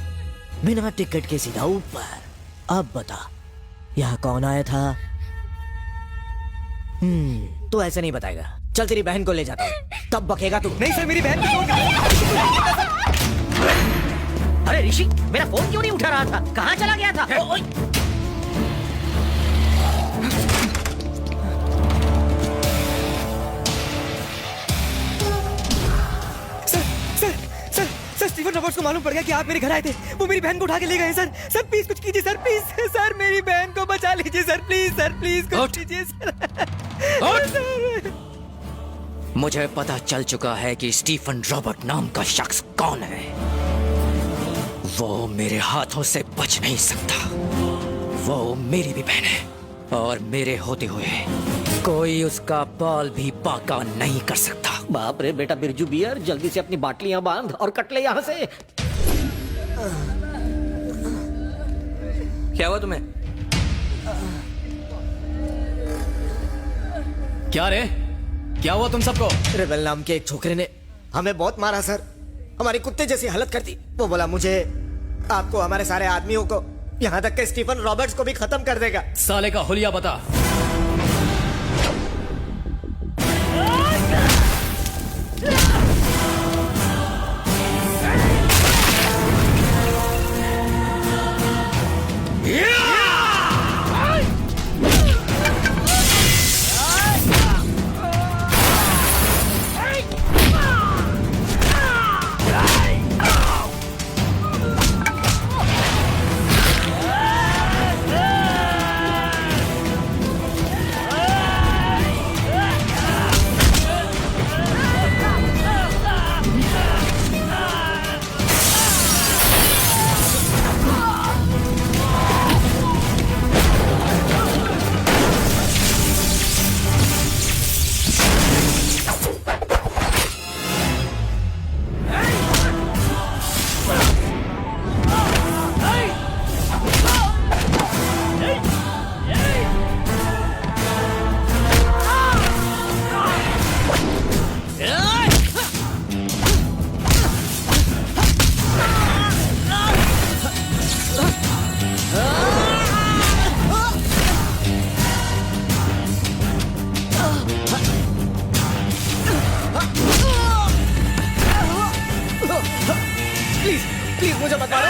बिना टिकट के सीधा ऊपर। अब बता, यहाँ कौन आया था? तू ऐसे नहीं बताएगा। चल तेरी बहन को ले जाता हूँ, तब बकेगा तू। नहीं सर, मेरी बहन को अरे ऋषि, मेरा फोन क्यों नहीं उठा रहा था? कहाँ चला गया था? ओए! सर स्टीफन रॉबर्ट्स को मालूम पड़ गया कि आप मेरे घर आए थे। वो मेरी बहन को उठा के ले गए सर। सर प्लीज कुछ कीजिए सर, प्लीज सर, मेरी बहन को बचा लीजिए सर, प्लीज कुछ कीजिए सर। मुझे पता चल चुका है कि स्टीफन रॉबर्ट नाम का शख्स कौन है। वो मेरे हाथों से बच नहीं सकता। वो मेरी भी बहन है और मेरे होते हुए कोई उसका बाल भी बाका नहीं कर सकता। बाप रे बेटा बिरजू बियर, जल्दी से अपनी बाटलियां बांध और कट ले यहाँ से। क्या हुआ तुम्हें? क्या रे, क्या हुआ तुम सबको? रेबेल नाम के एक छोकरे ने हमें बहुत मारा सर, हमारी कुत्ते जैसी हालत कर दी। वो बोला मुझे, आपको, हमारे सारे आदमियों को, यहाँ तक कि स्टीफन रॉबर्ट्स को भी खत्म कर देगा। साले का हुलिया बता। प्लीज मुझे मत मारो।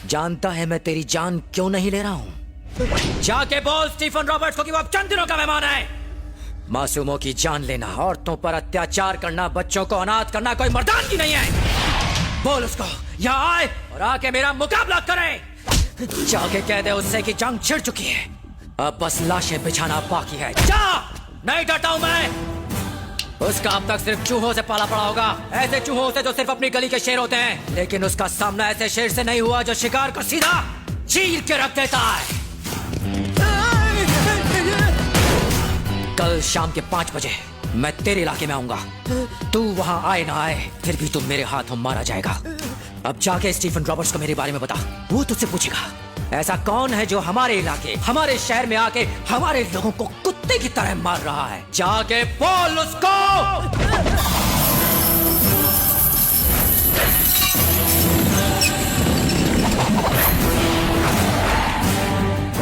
जानता है मैं तेरी जान क्यों नहीं ले रहा हूं? जाके बोल स्टीफन रॉबर्ट्स को कि वो अब चंद दिनों का मेहमान है। मासूमों की जान लेना, औरतों पर अत्याचार करना, बच्चों को अनाथ करना कोई मर्दानगी नहीं है। बोल उसको यहाँ आए और आके मेरा मुकाबला करे। जाके कह दे उससे कि जंग छिड़ चुकी है, अब बस लाशें बिछाना बाकी है। जा, नहीं डरता हूं मैं। उसका अब तक सिर्फ चूहों से पाला पड़ा होगा, ऐसे चूहों से जो सिर्फ अपनी गली के शेर होते हैं, लेकिन उसका सामना ऐसे शेर से नहीं हुआ जो शिकार को सीधा चीर के रख देता है। कल शाम के 5 बजे मैं तेरे इलाके में आऊंगा। तू वहां आए ना आए, फिर भी तू मेरे हाथों मारा जाएगा। अब जाके स्टीफन रॉबर्ट्स को मेरे बारे में बता, वो तुझसे पूछेगा ऐसा कौन है जो हमारे इलाके, हमारे शहर में आके हमारे लोगों को कुत्ते की तरह मार रहा है। जाके बोल उसको।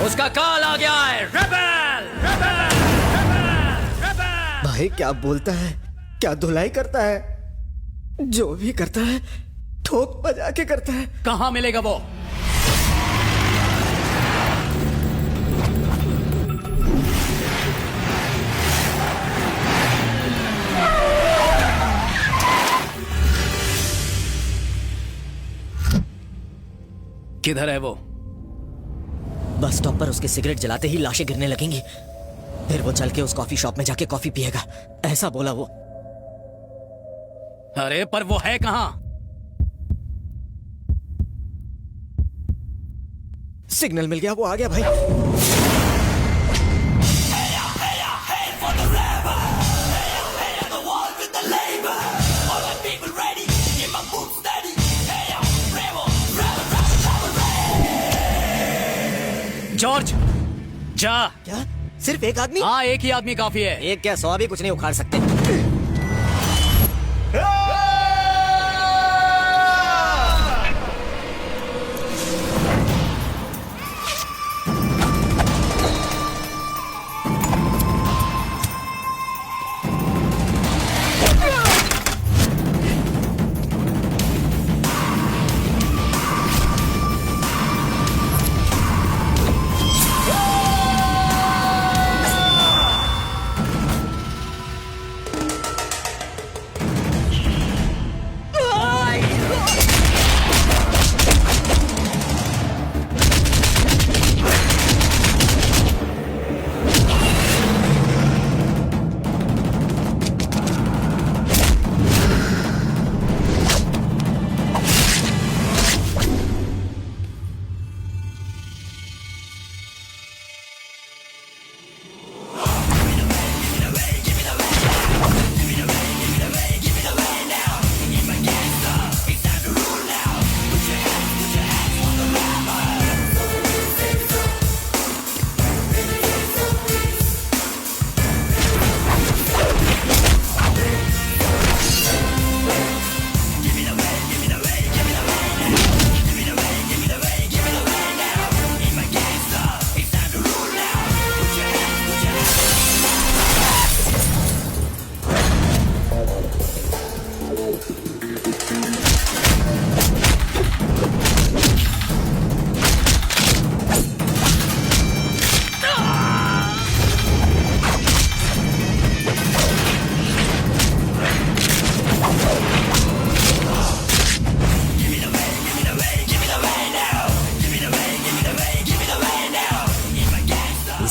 उसका कॉल आ गया है। Rebel, rebel, rebel, rebel. भाई क्या बोलता है, क्या धुलाई करता है, जो भी करता है ठोक बजा के करता है। कहाँ मिलेगा वो? किधर है वो? बस स्टॉप पर उसके सिगरेट जलाते ही लाशें गिरने लगेंगी, फिर वो चल के उस कॉफी शॉप में जाके कॉफी पिएगा, ऐसा बोला वो। अरे पर वो है कहाँ? सिग्नल मिल गया, वो आ गया भाई। जॉर्ज, जा। क्या सिर्फ एक आदमी? हाँ, एक ही आदमी काफी है। एक क्या 100 भी कुछ नहीं उखाड़ सकते।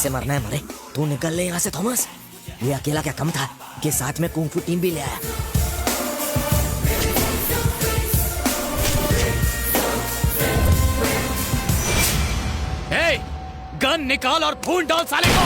से मरना है मरे, तू निकल ले यहाँ से थॉमस। ये अकेला क्या कम था कि साथ में कुंग फू टीम भी ले आया। गन निकाल और खून डाल साले को।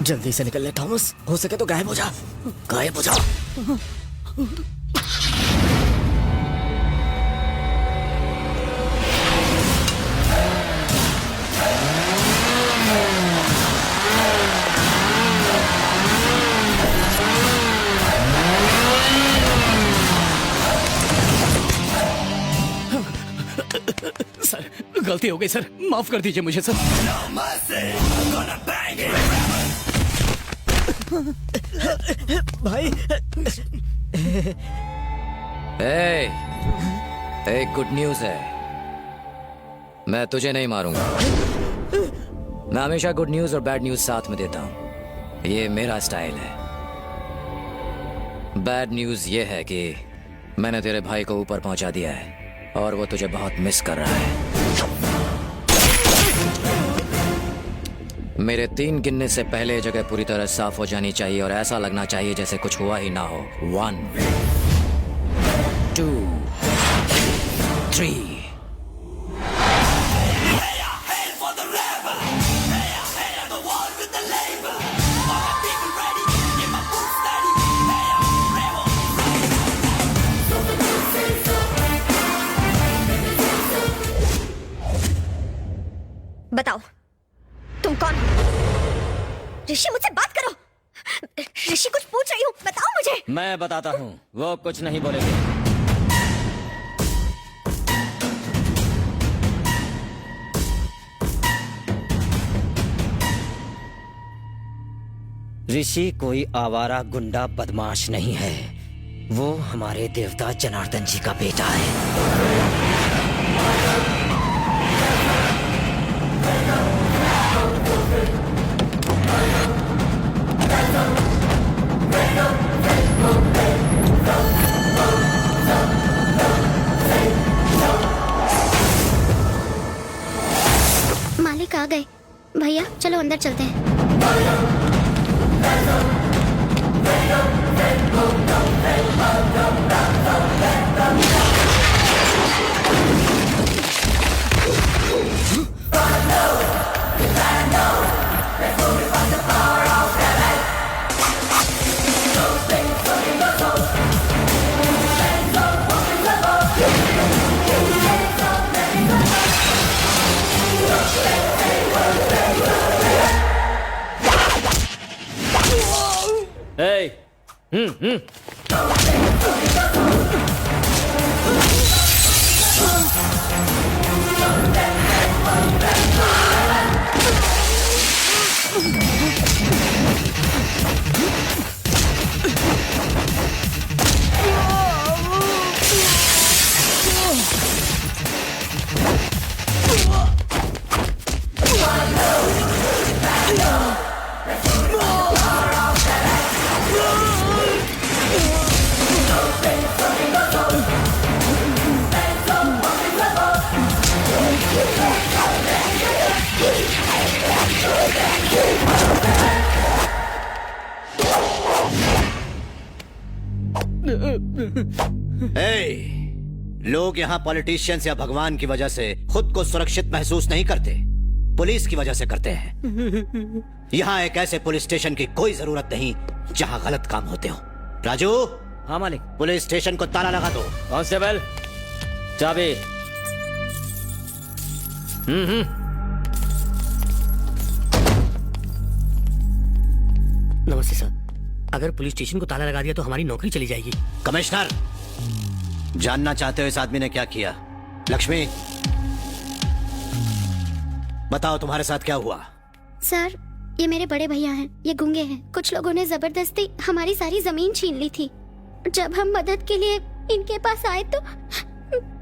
जल्दी से निकल ले थॉमस, हो सके तो गायब हो जा, गायब हो जा। सर गलती हो गई सर, माफ कर दीजिए मुझे सर। भाई एक गुड न्यूज है, मैं तुझे नहीं मारूंगा। मैं हमेशा गुड न्यूज और बैड न्यूज साथ में देता हूं, ये मेरा स्टाइल है। बैड न्यूज ये है कि मैंने तेरे भाई को ऊपर पहुंचा दिया है और वो तुझे बहुत मिस कर रहा है। मेरे 3 गिनने से पहले ये जगह पूरी तरह साफ हो जानी चाहिए और ऐसा लगना चाहिए जैसे कुछ हुआ ही ना हो। 1 2 3। बताओ तुम कौन हो? ऋषि मुझसे बात करो। ऋषि कुछ पूछ रही हूँ, बताओ मुझे। मैं बताता हूँ, वो कुछ नहीं बोलेगी। ऋषि कोई आवारा गुंडा बदमाश नहीं है, वो हमारे देवता जनार्दन जी का बेटा है। मालिक आ गए। भैया चलो अंदर चलते हैं। लोग यहाँ पॉलिटिशियंस या भगवान की वजह से खुद को सुरक्षित महसूस नहीं करते, पुलिस की वजह से करते हैं। यहाँ एक ऐसे पुलिस स्टेशन की कोई जरूरत नहीं जहाँ गलत काम होते हो। राजू। हाँ मालिक। पुलिस स्टेशन को ताला लगा दो। कांस्टेबल चाबी। नमस्ते सर, अगर पुलिस स्टेशन को ताला लगा दिया तो हमारी नौकरी चली जाएगी। कमिश्नर, जानना चाहते हो इस आदमी ने क्या किया? लक्ष्मी, बताओ तुम्हारे साथ क्या हुआ? सर, ये मेरे बड़े भैया हैं, ये गूंगे हैं। कुछ लोगों ने जबरदस्ती हमारी सारी जमीन छीन ली थी। जब हम मदद के लिए इनके पास आए तो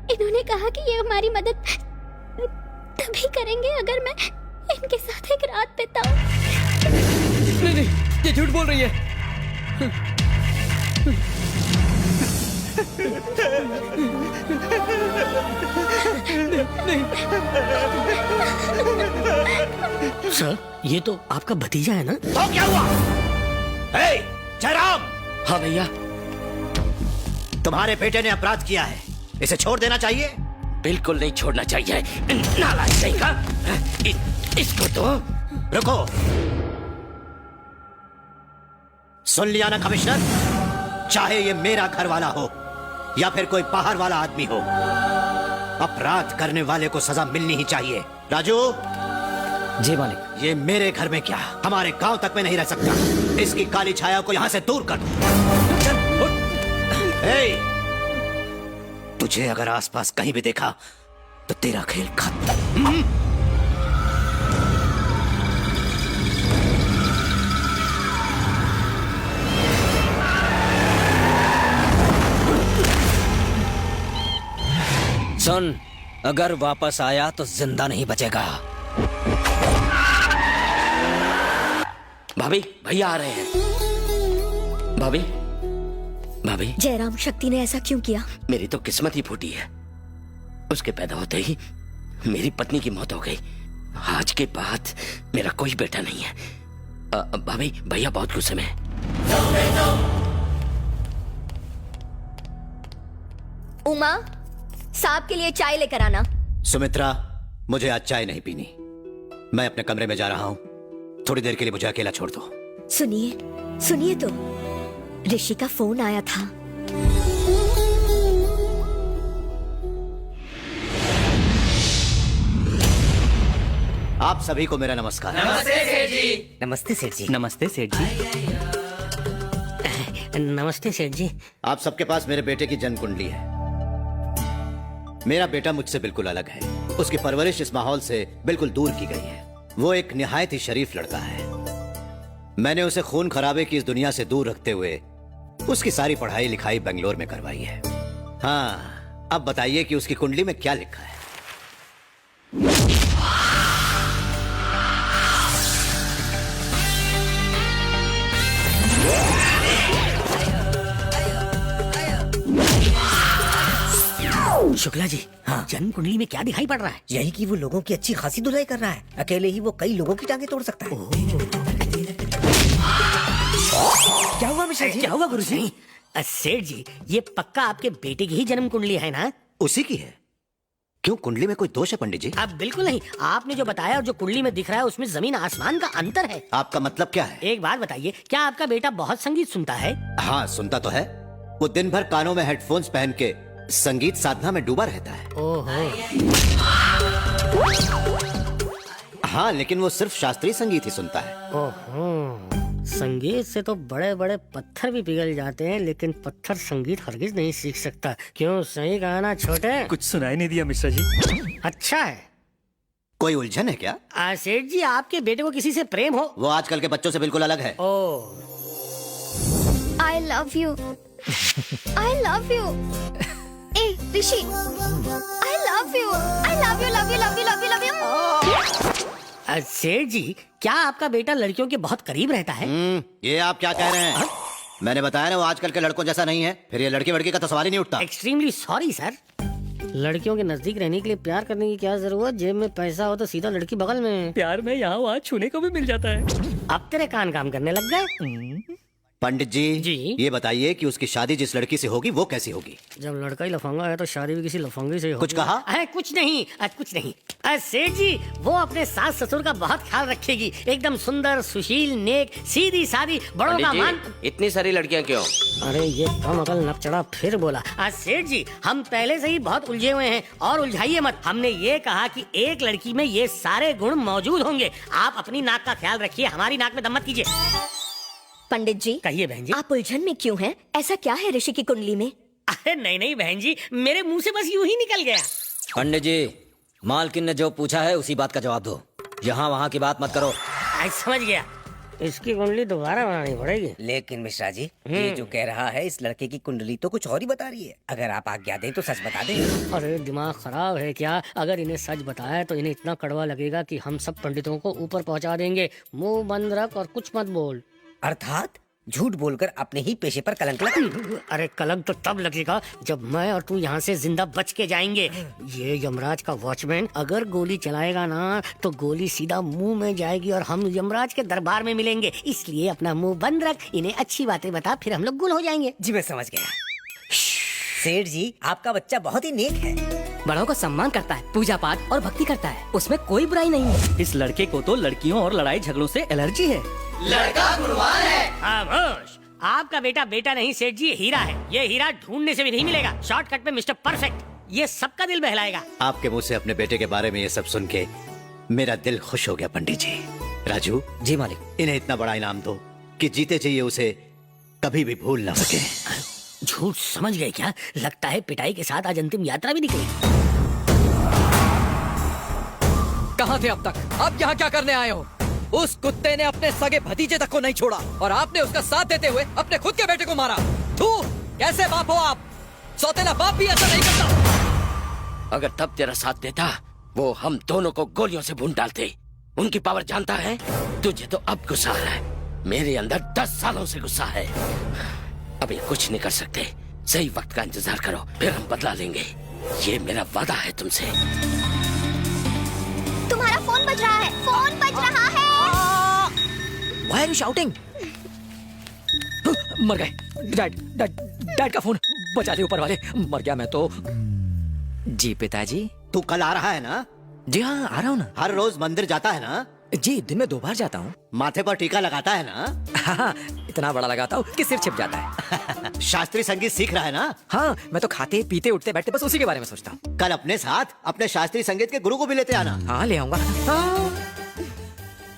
इन्होंने कहा कि ये हमारी मदद तभी करेंगे अगर मैं इनके साथ एक रात बिताऊं। नहीं नहीं, ये झूठ बोल रही है। सर, ये तो आपका भतीजा है ना? तो क्या हुआ? हे, जयराम! हाँ भैया। तुम्हारे बेटे ने अपराध किया है, इसे छोड़ देना चाहिए। बिल्कुल नहीं छोड़ना चाहिए, नालायक नहीं का। इसको तो रुको, सुन लिया ना कमिश्नर? चाहे ये मेरा घर वाला हो या फिर कोई बाहर वाला आदमी हो, अपराध करने वाले को सजा मिलनी ही चाहिए। राजू! जी मालिक। ये मेरे घर में क्या, हमारे गांव तक में नहीं रह सकता। इसकी काली छाया को यहां से दूर कर दो। तुझे अगर आसपास कहीं भी देखा तो तेरा खेल खत्म। सुन, अगर वापस आया तो जिंदा नहीं बचेगा। भाभी, भैया आ रहे हैं। भाभी, भाभी, जयराम, शक्ति ने ऐसा क्यों किया? मेरी तो किस्मत ही फूटी है। उसके पैदा होते ही मेरी पत्नी की मौत हो गई। आज के बाद मेरा कोई बेटा नहीं है। भाभी, भैया बहुत गुस्से में है। उमा, साहब के लिए चाय लेकर आना। सुमित्रा, मुझे आज चाय नहीं पीनी। मैं अपने कमरे में जा रहा हूं, थोड़ी देर के लिए मुझे अकेला छोड़ दो। सुनिए, सुनिए तो, ऋषि का फोन आया था। आप सभी को मेरा नमस्कार। नमस्ते सेठ जी। नमस्ते सेठ जी। नमस्ते सेठ जी। नमस्ते सेठ जी। आप सबके पास मेरे बेटे की जन्म कुंडली है। मेरा बेटा मुझसे बिल्कुल अलग है। उसकी परवरिश इस माहौल से बिल्कुल दूर की गई है। वो एक निहायत ही शरीफ लड़का है। मैंने उसे खून खराबे की इस दुनिया से दूर रखते हुए उसकी सारी पढ़ाई लिखाई बेंगलोर में करवाई है। हाँ, अब बताइए कि उसकी कुंडली में क्या लिखा है? शुक्ला जी, हाँ, जन्म कुंडली में क्या दिखाई पड़ रहा है? यही कि वो लोगों की अच्छी खासी धुलाई कर रहा है। अकेले ही वो कई लोगों की टांगे तोड़ सकता है। क्या हुआ मिश्रा जी? क्या हुआ गुरुजी? सेठ जी, ये पक्का आपके बेटे की ही जन्म कुंडली है ना? उसी की है। क्यों, कुंडली में कोई दोष है पंडित जी? अब बिल्कुल नहीं। आपने जो बताया और जो कुंडली में दिख रहा है उसमें जमीन आसमान का अंतर है। आपका मतलब क्या है? एक बात बताइए, क्या आपका बेटा बहुत संगीत सुनता है? हाँ, सुनता तो है। वो दिन भर कानों में हेडफोन्स पहन के संगीत साधना में डूबा रहता है। ओहो। हाँ, लेकिन वो सिर्फ शास्त्रीय संगीत ही सुनता है। ओहो, संगीत से तो बड़े बड़े पत्थर भी पिघल जाते हैं, लेकिन पत्थर संगीत हरगिज नहीं सीख सकता। क्यों, सही कहा ना छोटे? कुछ सुनाई नहीं दिया मिश्रा जी। अच्छा है। कोई उलझन है क्या? सेठ जी, आपके बेटे को किसी से प्रेम हो? वो आजकल के बच्चों से बिल्कुल अलग है। ओह, I love you. I love you. A, Rishi, I love you. I love you, love you, love you, love you, love you. सेठ जी, क्या आपका बेटा लड़कियों के बहुत करीब रहता है? ये आप क्या कह रहे हैं? मैंने बताया ना, वो आजकल के लड़कों जैसा नहीं है। फिर ये लड़की वड़की का तो सवाल ही नहीं उठता। Extremely sorry sir. लड़कियों के नजदीक रहने के लिए प्यार करने की क्या जरूरत? जेब में पैसा हो तो सीधा लड़की बगल में। प्यार में यहाँ वहाँ छूने को भी मिल जाता है। अब तेरे कान काम करने लग गए। पंडित जी, ये बताइए कि उसकी शादी जिस लड़की से होगी वो कैसी होगी? जब लड़का ही लफंगा है तो शादी भी किसी लफंगी से ही होगी। कुछ कहा? कुछ नहीं, कुछ नहीं। सेठ जी, वो अपने सास ससुर का बहुत ख्याल रखेगी। एकदम सुंदर, सुशील, नेक, सीधी सादी, बड़ों का मान। इतनी सारी लड़कियां क्यों? अरे ये कम अकल नकचड़ा फिर बोला। सेठ जी, हम पहले से ही बहुत उलझे हुए हैं और उलझाइए मत। हमने ये कहा कि एक लड़की में ये सारे गुण मौजूद होंगे। आप अपनी नाक का ख्याल रखिए, हमारी नाक में दम मत कीजिए। पंडित जी, कहिए बहन जी। आप उलझन में क्यों हैं? ऐसा क्या है ऋषि की कुंडली में? अरे नहीं नहीं बहन जी, मेरे मुंह से बस यूं ही निकल गया। पंडित जी, मालकिन ने जो पूछा है उसी बात का जवाब दो, यहाँ वहाँ की बात मत करो। आज समझ गया, इसकी कुंडली दोबारा बनानी पड़ेगी। लेकिन मिश्रा जी, ये जो कह रहा है इस लड़के की कुंडली तो कुछ और ही बता रही है। अगर आप आज्ञा दें तो सच बता दें। अरे दिमाग खराब है क्या? अगर इन्हें सच बताया तो इन्हें इतना कड़वा लगेगा कि हम सब पंडितों को ऊपर पहुंचा देंगे। मुंह बंद रख और कुछ मत बोल। अर्थात झूठ बोलकर अपने ही पेशे पर कलंक लगा। अरे कलंक तो तब लगेगा जब मैं और तू यहाँ से जिंदा बच के जाएंगे। ये यमराज का वॉचमैन अगर गोली चलाएगा ना तो गोली सीधा मुंह में जाएगी और हम यमराज के दरबार में मिलेंगे। इसलिए अपना मुंह बंद रख, इन्हें अच्छी बातें बता, फिर हम लोग गुल हो जाएंगे। जी मैं समझ गया। सेठ जी, आपका बच्चा बहुत ही नेक है। बड़ों का सम्मान करता है, पूजा पाठ और भक्ति करता है, उसमें कोई बुराई नहीं है। इस लड़के को तो लड़कियों और लड़ाई झगड़ों से एलर्जी है। लड़का गुणवान है। खामोश, आपका बेटा बेटा नहीं सेठ जी, हीरा है। ये हीरा ढूंढने से भी नहीं मिलेगा। शॉर्टकट में मिस्टर परफेक्ट, ये सबका दिल बहलाएगा। आपके मुंह से अपने बेटे के बारे में ये सब सुन के मेरा दिल खुश हो गया पंडित जी। राजू जी मालिक, इन्हें इतना बड़ा इनाम दो कि जीते चाहिए उसे कभी भी भूल ना सके। झूठ समझ गए क्या? लगता है पिटाई के साथ आज अंतिम यात्रा भी निकली। कहाँ थे अब तक? आप यहाँ क्या करने आए हो? उस कुत्ते ने अपने सगे भतीजे तक को नहीं छोड़ा और आपने उसका साथ देते हुए अपने खुद के बेटे को मारा। तू कैसे बाप हो आप? सौतेला बाप भी ऐसा नहीं करता। अगर तब तेरा साथ देता वो हम दोनों को गोलियों से भून डालते। उनकी पावर जानता है? तुझे तो अब गुस्सा आ रहा है, मेरे अंदर 10 सालों से गुस्सा है। अभी कुछ नहीं कर सकते, सही वक्त का इंतजार करो, फिर हम बदला लेंगे। ये मेरा वादा है तुमसे। तुम्हारा फोन बज रहा है, फोन बज रहा है। Why are you shouting? मर गए। डैड का फोन बचा दे ऊपर वाले। मर गया मैं तो। जी पिताजी। तू कल आ रहा है ना? जी हाँ, आ रहा हूँ ना। हर रोज मंदिर जाता है ना? जी, दिन में 2 बार जाता हूँ। माथे पर टीका लगाता है ना? हाँ, इतना बड़ा लगाता हूँ कि सिर छिप जाता है। शास्त्रीय संगीत सीख रहा है ना? हाँ, मैं तो खाते पीते उठते बैठते बस उसी के बारे में सोचता हूँ। कल अपने साथ अपने शास्त्रीय संगीत के गुरु को भी लेते आना। हाँ, ले आऊंगा।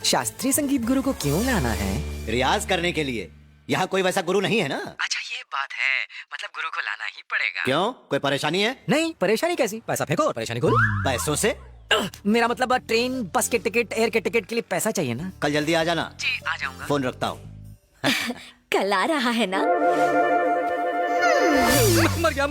शास्त्रीय संगीत गुरु को क्यों लाना है? रियाज करने के लिए। यहाँ कोई वैसा गुरु नहीं है ना? अच्छा ये बात है, मतलब गुरु को लाना ही पड़ेगा। क्यों, कोई परेशानी है? नहीं, परेशानी कैसी? पैसा फेंको और परेशानी खोलो। पैसों से? मेरा मतलब ट्रेन बस के टिकट एयर के टिकट के लिए पैसा चाहिए ना। कल जल्दी आ जाना। जी आ जाऊंगा। फोन रखता हूँ। कल आ रहा है ना? मर गया।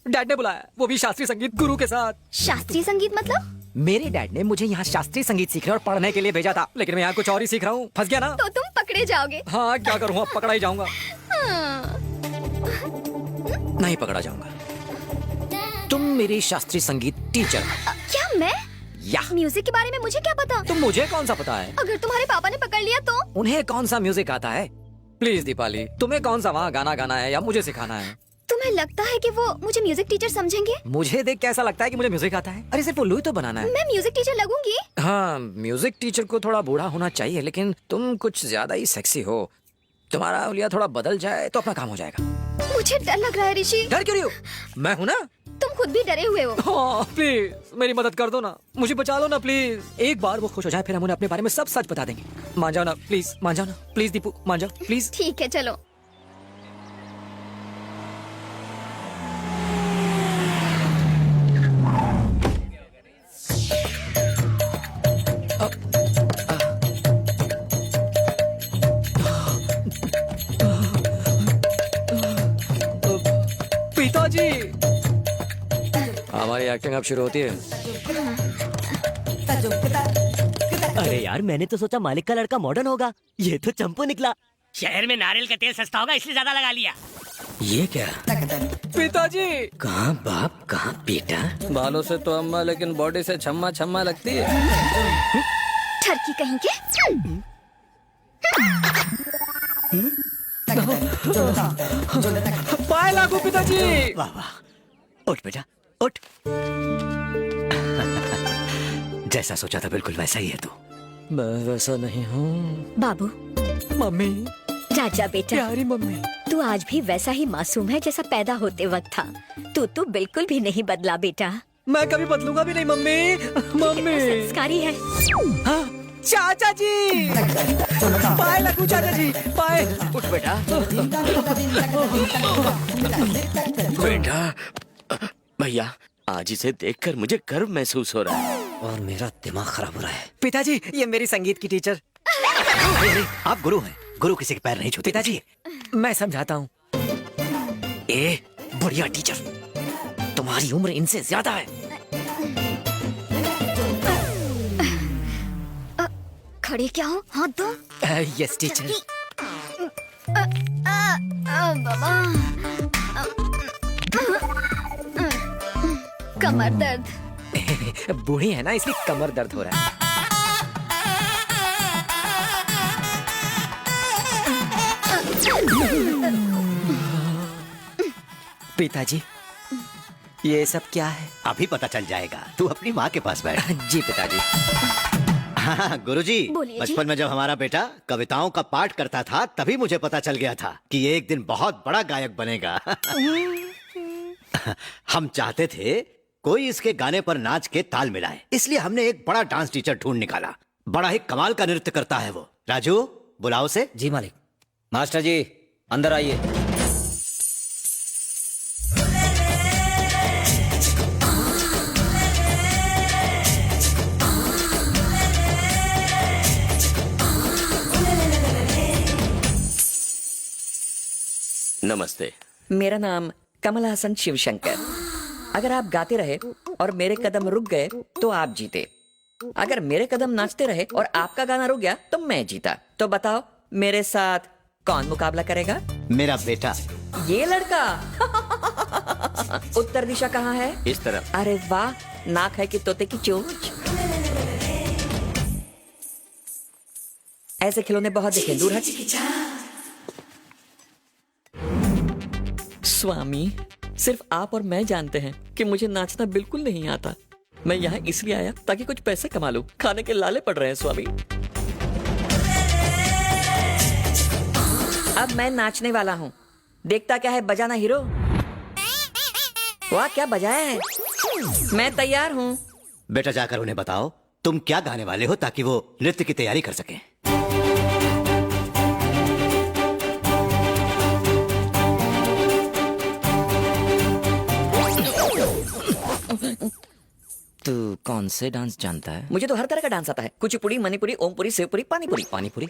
डैड ने बुलाया, वो भी शास्त्रीय संगीत गुरु के साथ। शास्त्रीय संगीत मतलब? मेरे डैड ने मुझे यहाँ शास्त्रीय संगीत सीखने और पढ़ने के लिए भेजा था, लेकिन मैं यहाँ कुछ और ही सीख रहा हूँ। फंस गया ना? तो तुम पकड़े जाओगे। हाँ, क्या करूँ, अब पकड़ा ही जाऊंगा। हाँ। नहीं पकड़ा जाऊंगा। तुम मेरी शास्त्रीय संगीत टीचर। क्या मैं? या म्यूजिक के बारे में मुझे क्या पता? तुम मुझे कौन सा पता है? अगर तुम्हारे पापा ने पकड़ लिया तो? उन्हें कौन सा म्यूजिक आता है? प्लीज दीपाली, तुम्हें कौन सा वहाँ गाना गाना है या मुझे सिखाना है? तुम्हें लगता है कि वो मुझे म्यूजिक टीचर समझेंगे? मुझे देख कैसा लगता है कि मुझे म्यूजिक आता है? अरे सिर्फ उल्लू ही तो बनाना है। मैं म्यूजिक टीचर लगूंगी? हाँ, म्यूजिक टीचर को थोड़ा बूढ़ा होना चाहिए, लेकिन तुम कुछ ज्यादा ही सेक्सी हो। तुम्हारा उलिया थोड़ा बदल जाए तो अपना काम हो जाएगा। मुझे डर लग रहा है ऋषि। डर क्यों रही हो? मैं हूँ ना। तुम खुद भी डरे हुए हो। हाँ, प्लीज मेरी मदद कर दो ना, मुझे बचा लो ना प्लीज। एक बार वो खुश हो जाए फिर हम उन्हें अपने बारे में सब सच बता देंगे। मान जाओ ना प्लीज, मान जाओ ना प्लीज दीपू, मान जाओ प्लीज। ठीक है चलो। पिताजी, हमारी एक्टिंग अब शुरू होती है। अरे यार, मैंने तो सोचा मालिक का लड़का मॉडर्न होगा, ये तो चंपू निकला। शहर में नारियल का तेल सस्ता होगा इसलिए ज्यादा लगा लिया। ये क्या? पिताजी, कहाँ बाप कहाँ बेटा? बालों से तो अम्मा, लेकिन बॉडी से छम्मा छम्मा लगती है। ठरकी कहीं के। पाए लागू पिताजी। वाह वाह, उठ बेटा उठ। जैसा सोचा था बिल्कुल वैसा ही है तू। मैं वैसा नहीं हूँ। बाबू। मम्मी। राजा बेटा। प्यारी मम्मी। तू आज भी वैसा ही मासूम है जैसा पैदा होते वक्त था। तू बिल्कुल भी नहीं बदला बेटा। मैं कभी बदलूंगा भी नहीं मम्मी। मम्मी संस्कारी है। हाँ, चाचा जी, पाए लगू चाचा जी, पाए। उठ बेटा। बेटा, भैया आज इसे देखकर मुझे गर्व महसूस हो रहा है। और मेरा दिमाग खराब हो रहा है। पिताजी, ये मेरी संगीत की टीचर। आप गुरु हैं, गुरु किसी के पैर नहीं छूते। पिताजी, मैं समझाता हूँ। ए बढ़िया टीचर, तुम्हारी उम्र इनसे ज्यादा है। खड़े क्या हो, हाथ दो। Yes teacher. बाबा, कमर दर्द। बूढ़ी है ना, इसलिए कमर दर्द हो रहा है। पिताजी, ये सब क्या है? अभी पता चल जाएगा, तू अपनी माँ के पास बैठ। जी पिताजी। हाँ गुरुजी, बोलिए जी। बचपन में जब हमारा बेटा कविताओं का पाठ करता था तभी मुझे पता चल गया था कि ये एक दिन बहुत बड़ा गायक बनेगा। हम चाहते थे कोई इसके गाने पर नाच के ताल मिलाए, इसलिए हमने एक बड़ा डांस टीचर ढूंढ निकाला। बड़ा ही कमाल का नृत्य करता है वो। राजू, बुलाओ से। जी मालिक। मास्टर जी, अंदर आइए। नमस्ते। मेरा नाम कमल हसन शिवशंकर। अगर आप गाते रहे और मेरे कदम रुक गए तो आप जीते। अगर मेरे कदम नाचते रहे और आपका गाना रुक गया तो मैं जीता। तो बताओ मेरे साथ कौन मुकाबला करेगा? मेरा बेटा। ये लड़का। उत्तर दिशा कहाँ है? इस तरफ। अरे वाह, नाक है कि तोते की चोंच। ऐसे खिलौने बहुत देखे, दूर हट। स्वामी, सिर्फ आप और मैं जानते हैं कि मुझे नाचना बिल्कुल नहीं आता। मैं यहाँ इसलिए आया ताकि कुछ पैसे कमा लूं। खाने के लाले पड़ रहे हैं स्वामी। अब मैं नाचने वाला हूँ। देखता क्या है, बजाना हीरो। वाह, क्या बजाया है। मैं तैयार हूँ। बेटा जाकर उन्हें बताओ तुम क्या गाने वाले हो ताकि वो नृत्य की तैयारी कर सकें। तू कौन से डांस जानता है? मुझे तो हर तरह का डांस आता है। Kuchipudi, Manipuri, Om Puri, Shivpuri, panipuri. Panipuri?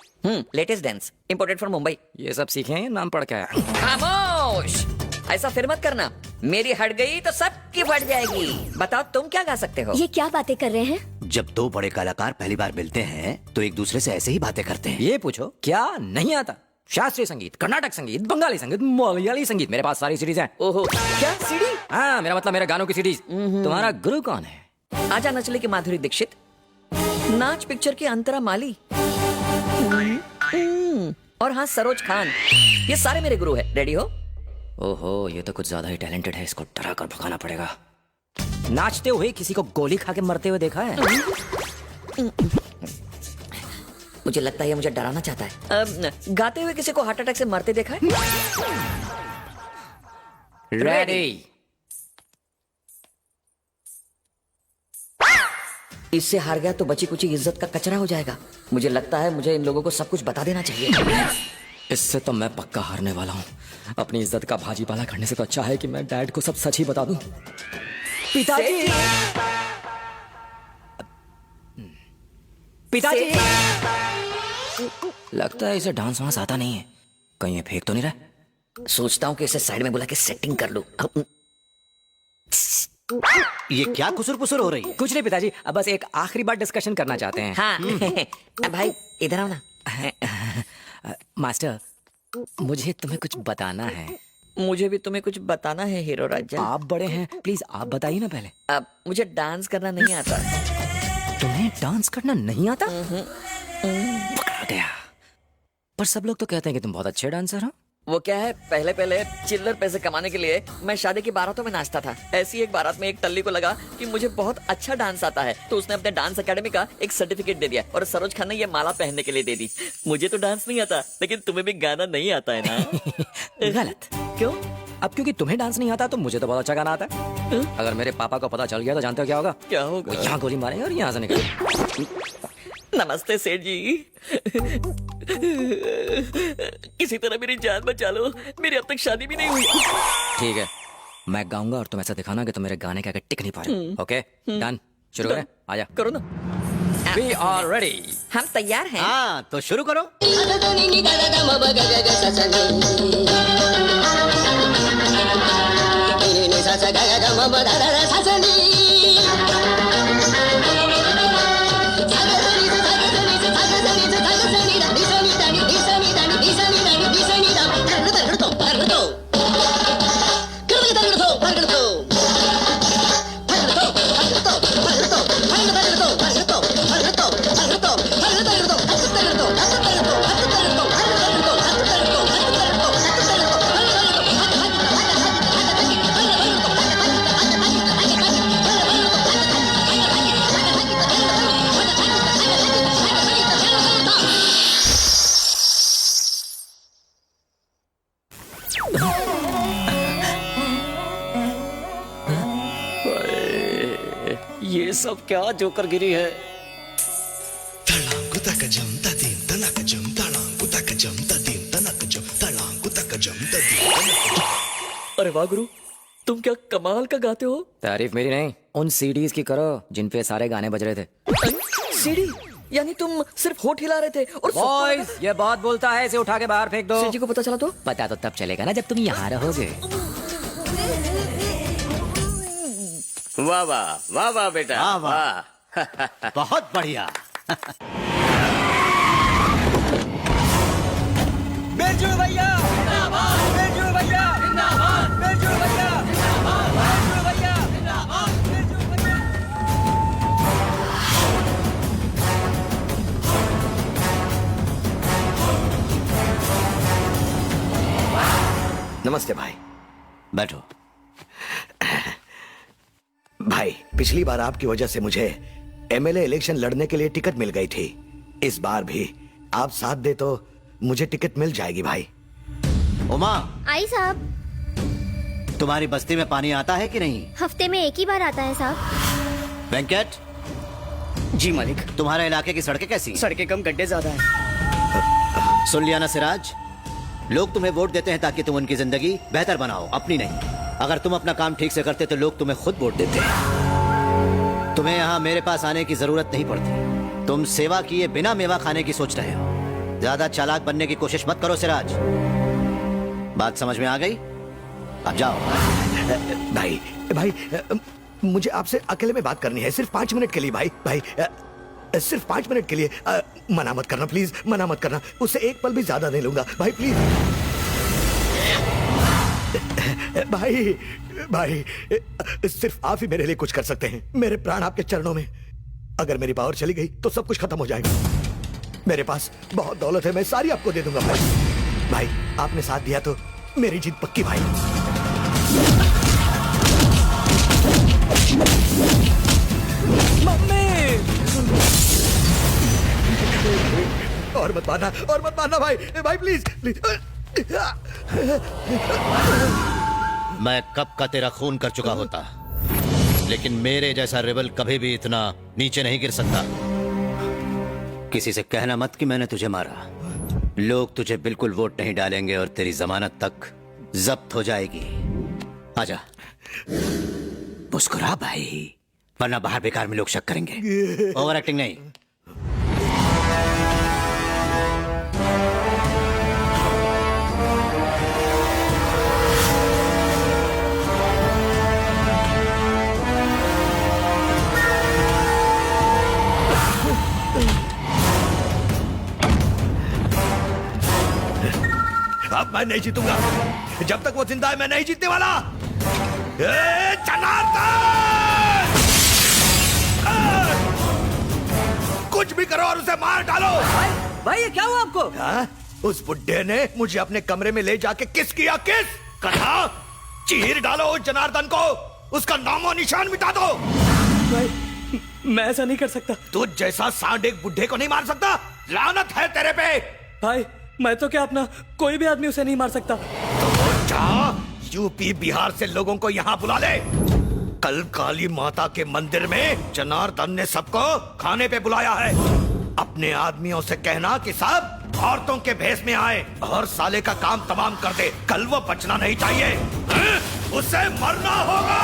Latest dance, imported from Mumbai. ये सब सीखे हैं, नाम पढ़ के आया। खामोश, ऐसा फिर मत करना। मेरी हट गई तो सबकी फट जाएगी। बताओ तुम क्या गा सकते हो? ये क्या बातें कर रहे हैं? जब दो बड़े कलाकार पहली बार मिलते हैं तो एक दूसरे से ऐसे ही बातें करते हैं। ये पूछो क्या नहीं आता? शास्त्रीय संगीत, कर्नाटक संगीत, बंगाली संगीत, मलयाली संगीत, मेरे पास सारी सीरीज हैं। ओहो, क्या सीडी? हाँ, मेरा मतलब मेरे गानों की सीरीज। तुम्हारा गुरु कौन है? आजा नचले की माधुरी दीक्षित, नाच पिक्चर की अंतरा माली, और हाँ सरोज खान। ये सारे मेरे गुरु हैं। रेडी हो? ओहो, ये तो कुछ ज्यादा ही टैलेंटेड है। इसको डरा कर भगाना पड़ेगा। नाचते हुए किसी को गोली खा के मरते हुए देखा है? मुझे लगता है ये मुझे डराना चाहता है। गाते हुए किसी को हार्ट अटैक से मरते देखा है? रेडी। इससे हार गया तो बची कुची इज्जत का कचरा हो जाएगा। मुझे लगता है मुझे इन लोगों को सब कुछ बता देना चाहिए। इससे तो मैं पक्का हारने वाला हूँ। अपनी इज्जत का भाजीपाला करने से तो अच्छा है कि मैं डैड को सब सच ही बता दूं। पिताजी, पिताजी, लगता है इसे डांस वांस आता नहीं है। कहीं ये फेंक तो नहीं रहा? सोचता हूँ कि इसे साइड में बुला के सेटिंग कर लूं। ये क्या कुसुर पुसुर हो रही है? कुछ नहीं पिताजी, अब बस एक आखिरी बार डिस्कशन करना चाहते हैं। हाँ। भाई इधर आओ ना। मास्टर, मुझे तुम्हें कुछ बताना है। मुझे भी तुम्हें कुछ बताना है हीरो राजा। आप बड़े हैं, प्लीज आप बताइए ना पहले। अब मुझे डांस करना नहीं आता। तुम्हें डांस करना नहीं आता? पकड़ा गया। पर सब लोग तो कहते हैं कि तुम बहुत अच्छे डांसर हो। वो क्या है, पहले पहले चिल्लर पैसे कमाने के लिए मैं शादी की बारातों में नाचता था। ऐसी एक बारात में एक टल्ली को लगा कि मुझे बहुत अच्छा डांस आता है, तो उसने अपने डांस एकेडमी का एक सर्टिफिकेट दे दिया और सरोज खान ने ये माला पहनने के लिए दे दी। मुझे तो डांस नहीं आता, लेकिन तुम्हें भी गाना नहीं आता है ना? गलत। क्यों? अब क्योंकि तुम्हें डांस नहीं आता तो मुझे तो बहुत अच्छा गाना आता है। अगर मेरे पापा को पता चल गया तो जानते हो क्या होगा? क्या होगा? यहाँ गोली मारेंगे और यहाँ से निकल। नमस्ते सेठ जी। किसी तरह मेरी जान बचा लो, मेरी अब तक शादी भी नहीं हुई। ठीक है, मैं गाऊंगा और तुम ऐसा दिखाना कि तुम मेरे गाने के आगे टिक नहीं पा रहे। ओके डन, शुरू करें? आजा करो ना। We are ready. हम तैयार हैं। हाँ तो शुरू करो। ये सब क्या जोकर गिरी है? अरे वाह गुरु, तुम क्या कमाल का गाते हो। तारीफ मेरी नहीं, उन सीडीज की करो जिन पे सारे गाने बज रहे थे। सीडी? यानी तुम सिर्फ होठ हिला रहे थे और बॉयज, ये बहुत बोलता है, इसे उठा के बाहर फेंक दो। सेठ जी को पता चला तो? पता तो तब चलेगा ना जब तुम यहाँ रहोगे। वाह वाह वाह वाह बेटा, वाह वाह, बहुत बढ़िया। बिरजू भैया जिंदाबाद, बिरजू भैया जिंदाबाद, बिरजू भैया जिंदाबाद, बिरजू भैया जिंदाबाद, बिरजू भैया। नमस्ते भाई। बैठो। भाई, पिछली बार आपकी वजह से मुझे एमएलए इलेक्शन लड़ने के लिए टिकट मिल गई थी। इस बार भी आप साथ दे तो मुझे टिकट मिल जाएगी भाई। उमा, आई साहब। तुम्हारी बस्ती में पानी आता है कि नहीं? हफ्ते में एक ही बार आता है साहब। वेंकट। जी मालिक। तुम्हारे इलाके की सड़कें कैसी? सड़कें कम, गड्ढे ज्यादा है। सुन लिया ना सिराज, लोग तुम्हें वोट देते हैं ताकि तुम उनकी जिंदगी बेहतर बनाओ, अपनी नहीं। अगर तुम अपना काम ठीक से करते तो लोग तुम्हें खुद वोट देते। तुम्हें यहाँ मेरे पास आने की जरूरत नहीं पड़ती। तुम सेवा किए बिना मेवा खाने की सोच रहे हो। ज्यादा चालाक बनने की कोशिश मत करो सिराज। बात समझ में आ गई? अब जाओ। भाई भाई, मुझे आपसे अकेले में बात करनी है, सिर्फ 5 मिनट के लिए। भाई भाई, सिर्फ 5 मिनट के लिए। मना मत करना प्लीज, मना मत करना। उससे एक पल भी ज्यादा नहीं लूंगा भाई, प्लीज। भाई भाई, सिर्फ आप ही मेरे लिए कुछ कर सकते हैं। मेरे प्राण आपके चरणों में। अगर मेरी पावर चली गई तो सब कुछ खत्म हो जाएगा। मेरे पास बहुत दौलत है, मैं सारी आपको दे दूंगा भाई। भाई, आपने साथ दिया तो मेरी जीत पक्की भाई। मम्मी! और मत मारना भाई, भाई प्लीज प्लीज। मैं कब का तेरा खून कर चुका होता, लेकिन मेरे जैसा रेबल कभी भी इतना नीचे नहीं गिर सकता। किसी से कहना मत कि मैंने तुझे मारा। लोग तुझे बिल्कुल वोट नहीं डालेंगे और तेरी जमानत तक जब्त हो जाएगी। आजा, मुस्कुरा भाई, वरना बाहर बेकार में लोग शक करेंगे। ओवर एक्टिंग नहीं। अब मैं नहीं जीतूंगा। जब तक वो जिंदा है मैं नहीं जीतने वाला। जनार्दन! कुछ भी करो और उसे मार डालो। भाई ये क्या हुआ आपको? हाँ? उस बुड्ढे ने मुझे अपने कमरे में ले जाके किस किया, किस कहा? चीर डालो उस जनार्दन को, उसका नामो निशान मिटा दो। भाई मैं ऐसा नहीं कर सकता। तू जैसा सांड एक बुड्ढे को नहीं मार सकता। लानत है तेरे पे। भाई मैं तो क्या अपना कोई भी आदमी उसे नहीं मार सकता। तो जा यूपी बिहार से लोगों को यहाँ बुला ले। कल काली माता के मंदिर में जनार्दन ने सबको खाने पे बुलाया है। अपने आदमियों से कहना कि साहब औरतों के भेष में आए और साले का काम तमाम कर दे। कल वो बचना नहीं चाहिए, उसे मरना होगा।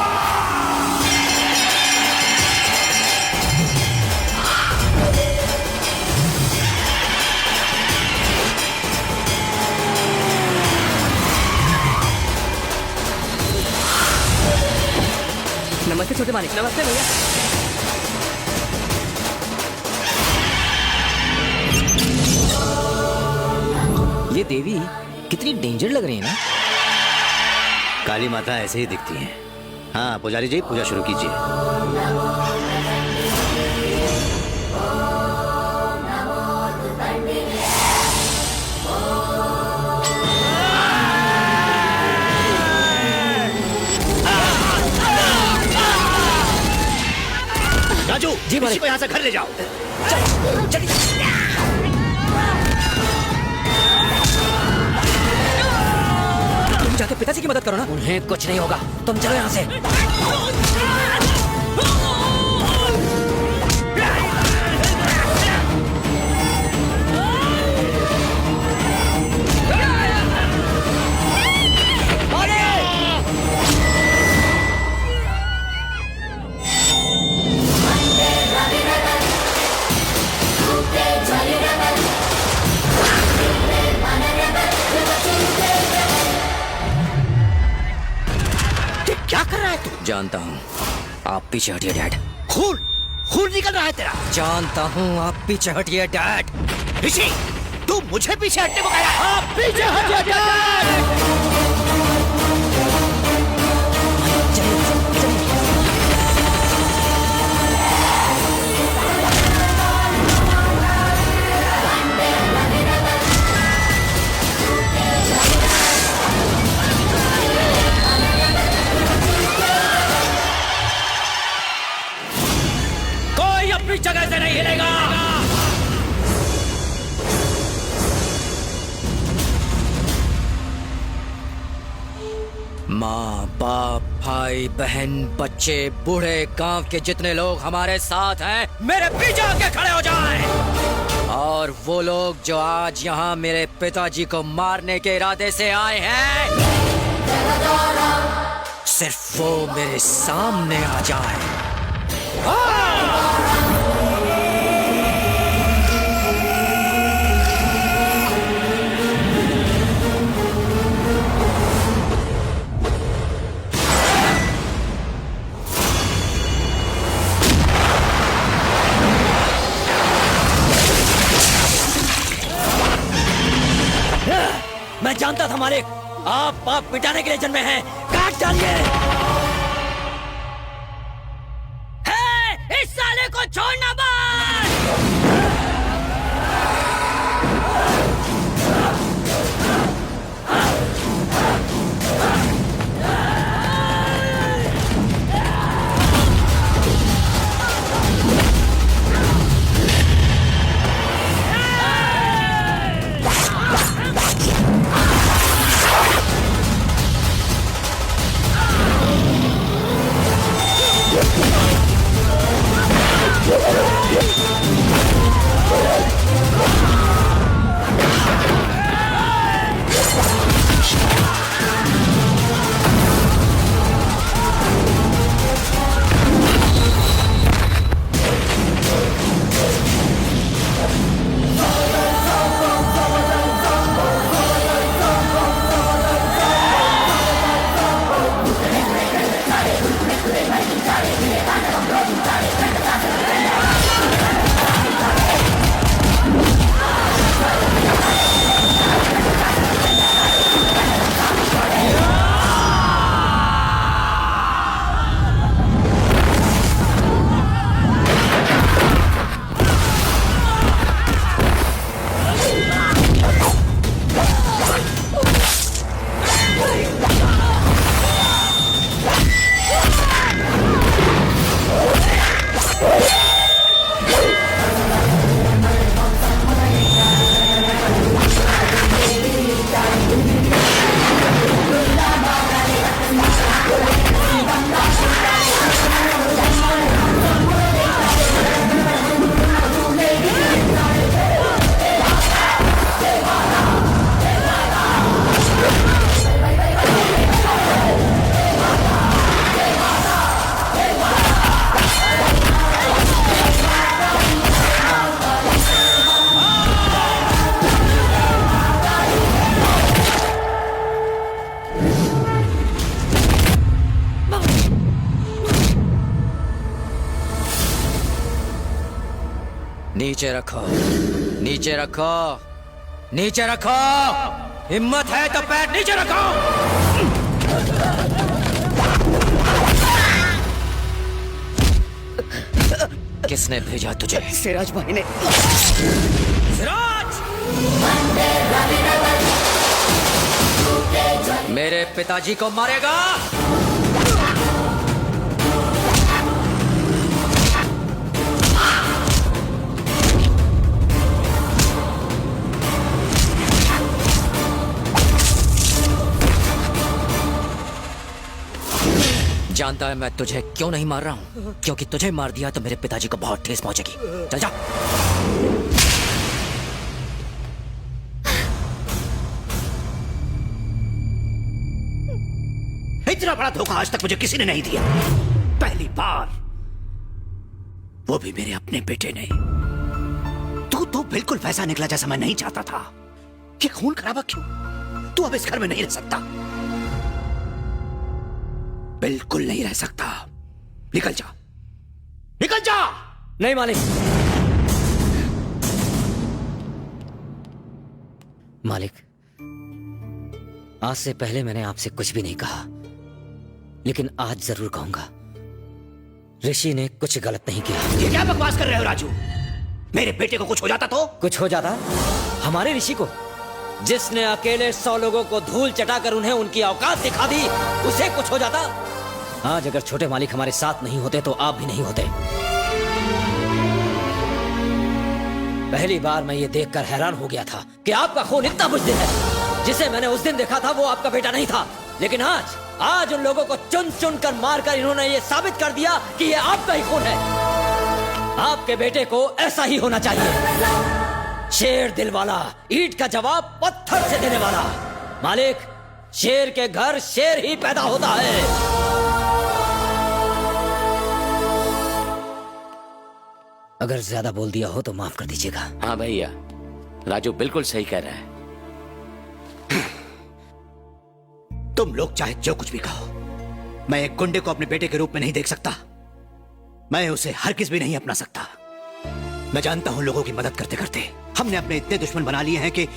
नमस्ते छोटे मालिक। नमस्ते भैया। ये देवी कितनी डेंजर लग रही है ना। काली माता ऐसे ही दिखती है। हाँ पुजारी जी, पूजा शुरू कीजिए। राजू जी, किसी को यहाँ से घर ले जाओ। तुम जाके पिताजी की मदद करो ना। उन्हें कुछ नहीं होगा, तुम चलो यहाँ से। क्या कर रहा है तू? जानता हूँ, आप पीछे हटिए डैड। खून खून निकल रहा है तेरा। जानता हूँ, आप पीछे हटिए डैड। ऋषि, तू मुझे पीछे हटने को कह रहा है? आप पीछे हटिए डैड। कोई अपनी जगह से नहीं हिलेगा। माँ बाप भाई बहन बच्चे बूढ़े गांव के जितने लोग हमारे साथ हैं, मेरे पीछे आके खड़े हो जाएं। और वो लोग जो आज यहाँ मेरे पिताजी को मारने के इरादे से आए हैं, सिर्फ वो मेरे सामने आ जाए। मैं जानता था मालिक, आप पाप मिटाने के लिए जन्मे हैं। काट डालिए। इस साले को छोड़ना मत। नीचे रखो, नीचे रखो, नीचे रखो। हिम्मत है तो पैर नीचे रखो। किसने भेजा तुझे? सिराज भाई ने। सिराज! मेरे पिताजी को मारेगा? जानता है मैं तुझे क्यों नहीं मार रहा हूं? क्योंकि तुझे मार दिया तो मेरे पिताजी को बहुत ठेस पहुंचेगी। चल जा। इतना बड़ा धोखा आज तक मुझे किसी ने नहीं दिया। पहली बार, वो भी मेरे अपने बेटे ने। तू तो बिल्कुल वैसा निकला जैसा मैं नहीं चाहता था। ये खून खराबा क्यों? तू अब इस घर में नहीं रह सकता, बिल्कुल नहीं रह सकता। निकल जा, निकल जा। नहीं मालिक। मालिक, आज से पहले मैंने आपसे कुछ भी नहीं कहा, लेकिन आज जरूर कहूंगा, ऋषि ने कुछ गलत नहीं किया। ये क्या बकवास कर रहे हो राजू? मेरे बेटे को कुछ हो जाता तो? कुछ हो जाता? हमारे ऋषि को, जिसने अकेले 100 लोगों को धूल चटाकर उन्हें उनकी औकात दिखा दी, उसे कुछ हो जाता? आज अगर छोटे मालिक हमारे साथ नहीं होते तो आप भी नहीं होते। पहली बार मैं ये देखकर हैरान हो गया था कि आपका खून इतना बुझदिल है। जिसे मैंने उस दिन देखा था वो आपका बेटा नहीं था, लेकिन आज उन लोगों को चुन चुन कर मारकर इन्होंने ये साबित कर दिया कि ये आपका ही खून है। आपके बेटे को ऐसा ही होना चाहिए। शेर दिल वाला, ईंट का जवाब पत्थर से देने वाला। मालिक, शेर के घर शेर ही पैदा होता है। अगर ज्यादा बोल दिया हो तो माफ कर दीजिएगा। हाँ भैया, राजू बिल्कुल सही कह रहा है। तुम लोग चाहे जो कुछ भी कहो, मैं एक गुंडे को अपने बेटे के रूप में नहीं देख सकता। मैं उसे हरगिज भी नहीं अपना सकता। मैं जानता हूं लोगों की मदद करते करते हमने अपने इतने दुश्मन बना लिए हैं कि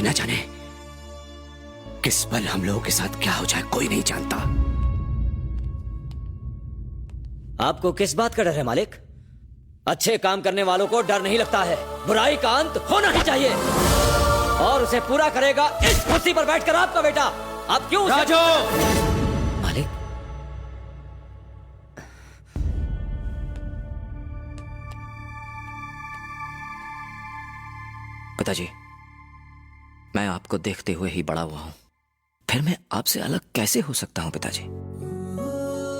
न जाने किस पल हम लोगों के साथ क्या हो जाए कोई नहीं जानता। आपको किस बात का डर है मालिक? अच्छे काम करने वालों को डर नहीं लगता है। बुराई का अंत होना ही चाहिए, और उसे पूरा करेगा इस कुर्सी पर बैठकर आपका बेटा। आप क्यों राजू! मालिक, पिताजी, मैं आपको देखते हुए ही बड़ा हुआ हूं, फिर मैं आपसे अलग कैसे हो सकता हूं पिताजी?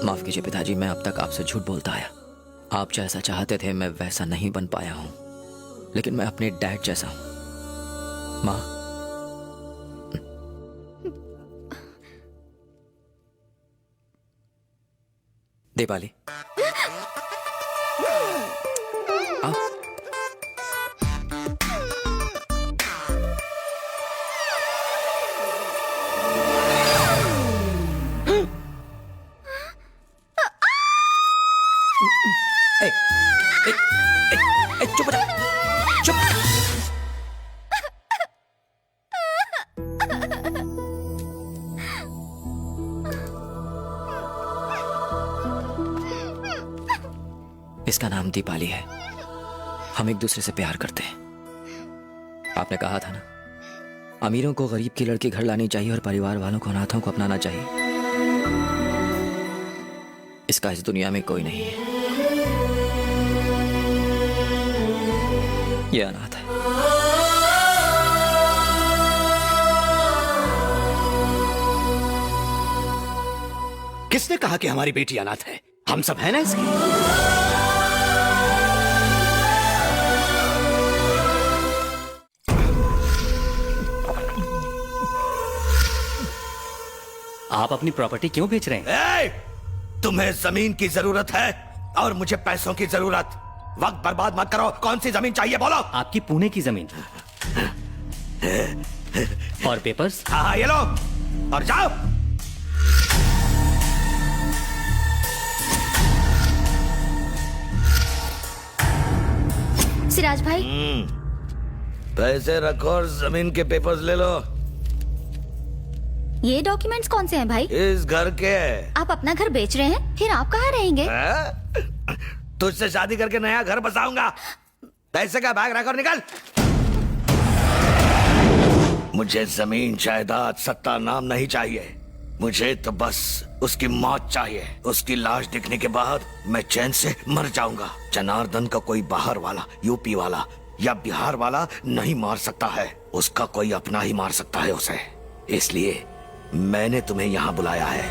माफ कीजिए पिताजी, मैं अब तक आपसे झूठ बोलता आया। आप जैसा चाहते थे मैं वैसा नहीं बन पाया हूं, लेकिन मैं अपने डैड जैसा हूं। माँ, दीपाली, आओ। चुप हो जा, चुप। इसका नाम दीपाली है। हम एक दूसरे से प्यार करते हैं। आपने कहा था ना, अमीरों को गरीब की लड़की घर लानी चाहिए और परिवार वालों को अनाथों को अपनाना चाहिए। इसका इस दुनिया में कोई नहीं है। ये अनाथ है। किसने कहा कि हमारी बेटी अनाथ है? हम सब हैं ना इसकी। आप अपनी प्रॉपर्टी क्यों बेच रहे हैं? तुम्हें जमीन की जरूरत है और मुझे पैसों की जरूरत। वक्त बर्बाद मत करो। कौन सी जमीन चाहिए बोलो? आपकी पुणे की जमीन और पेपर्स। हाँ, ये लो और जाओ। सिराज भाई, पैसे रखो और जमीन के पेपर्स ले लो। ये डॉक्यूमेंट्स कौन से हैं भाई? इस घर के है। आप अपना घर बेच रहे हैं, फिर आप कहाँ रहेंगे? तुझसे शादी करके नया घर बसाऊंगा। पैसे का बैग रख और निकल। मुझे जमीन जायदाद सत्ता नाम नहीं चाहिए, मुझे तो बस उसकी मौत चाहिए। उसकी लाश दिखने के बाद मैं चैन से मर जाऊंगा। जनार्दन का कोई बाहर वाला, यूपी वाला या बिहार वाला नहीं मार सकता है, उसका कोई अपना ही मार सकता है उसे। इसलिए मैंने तुम्हें यहाँ बुलाया है।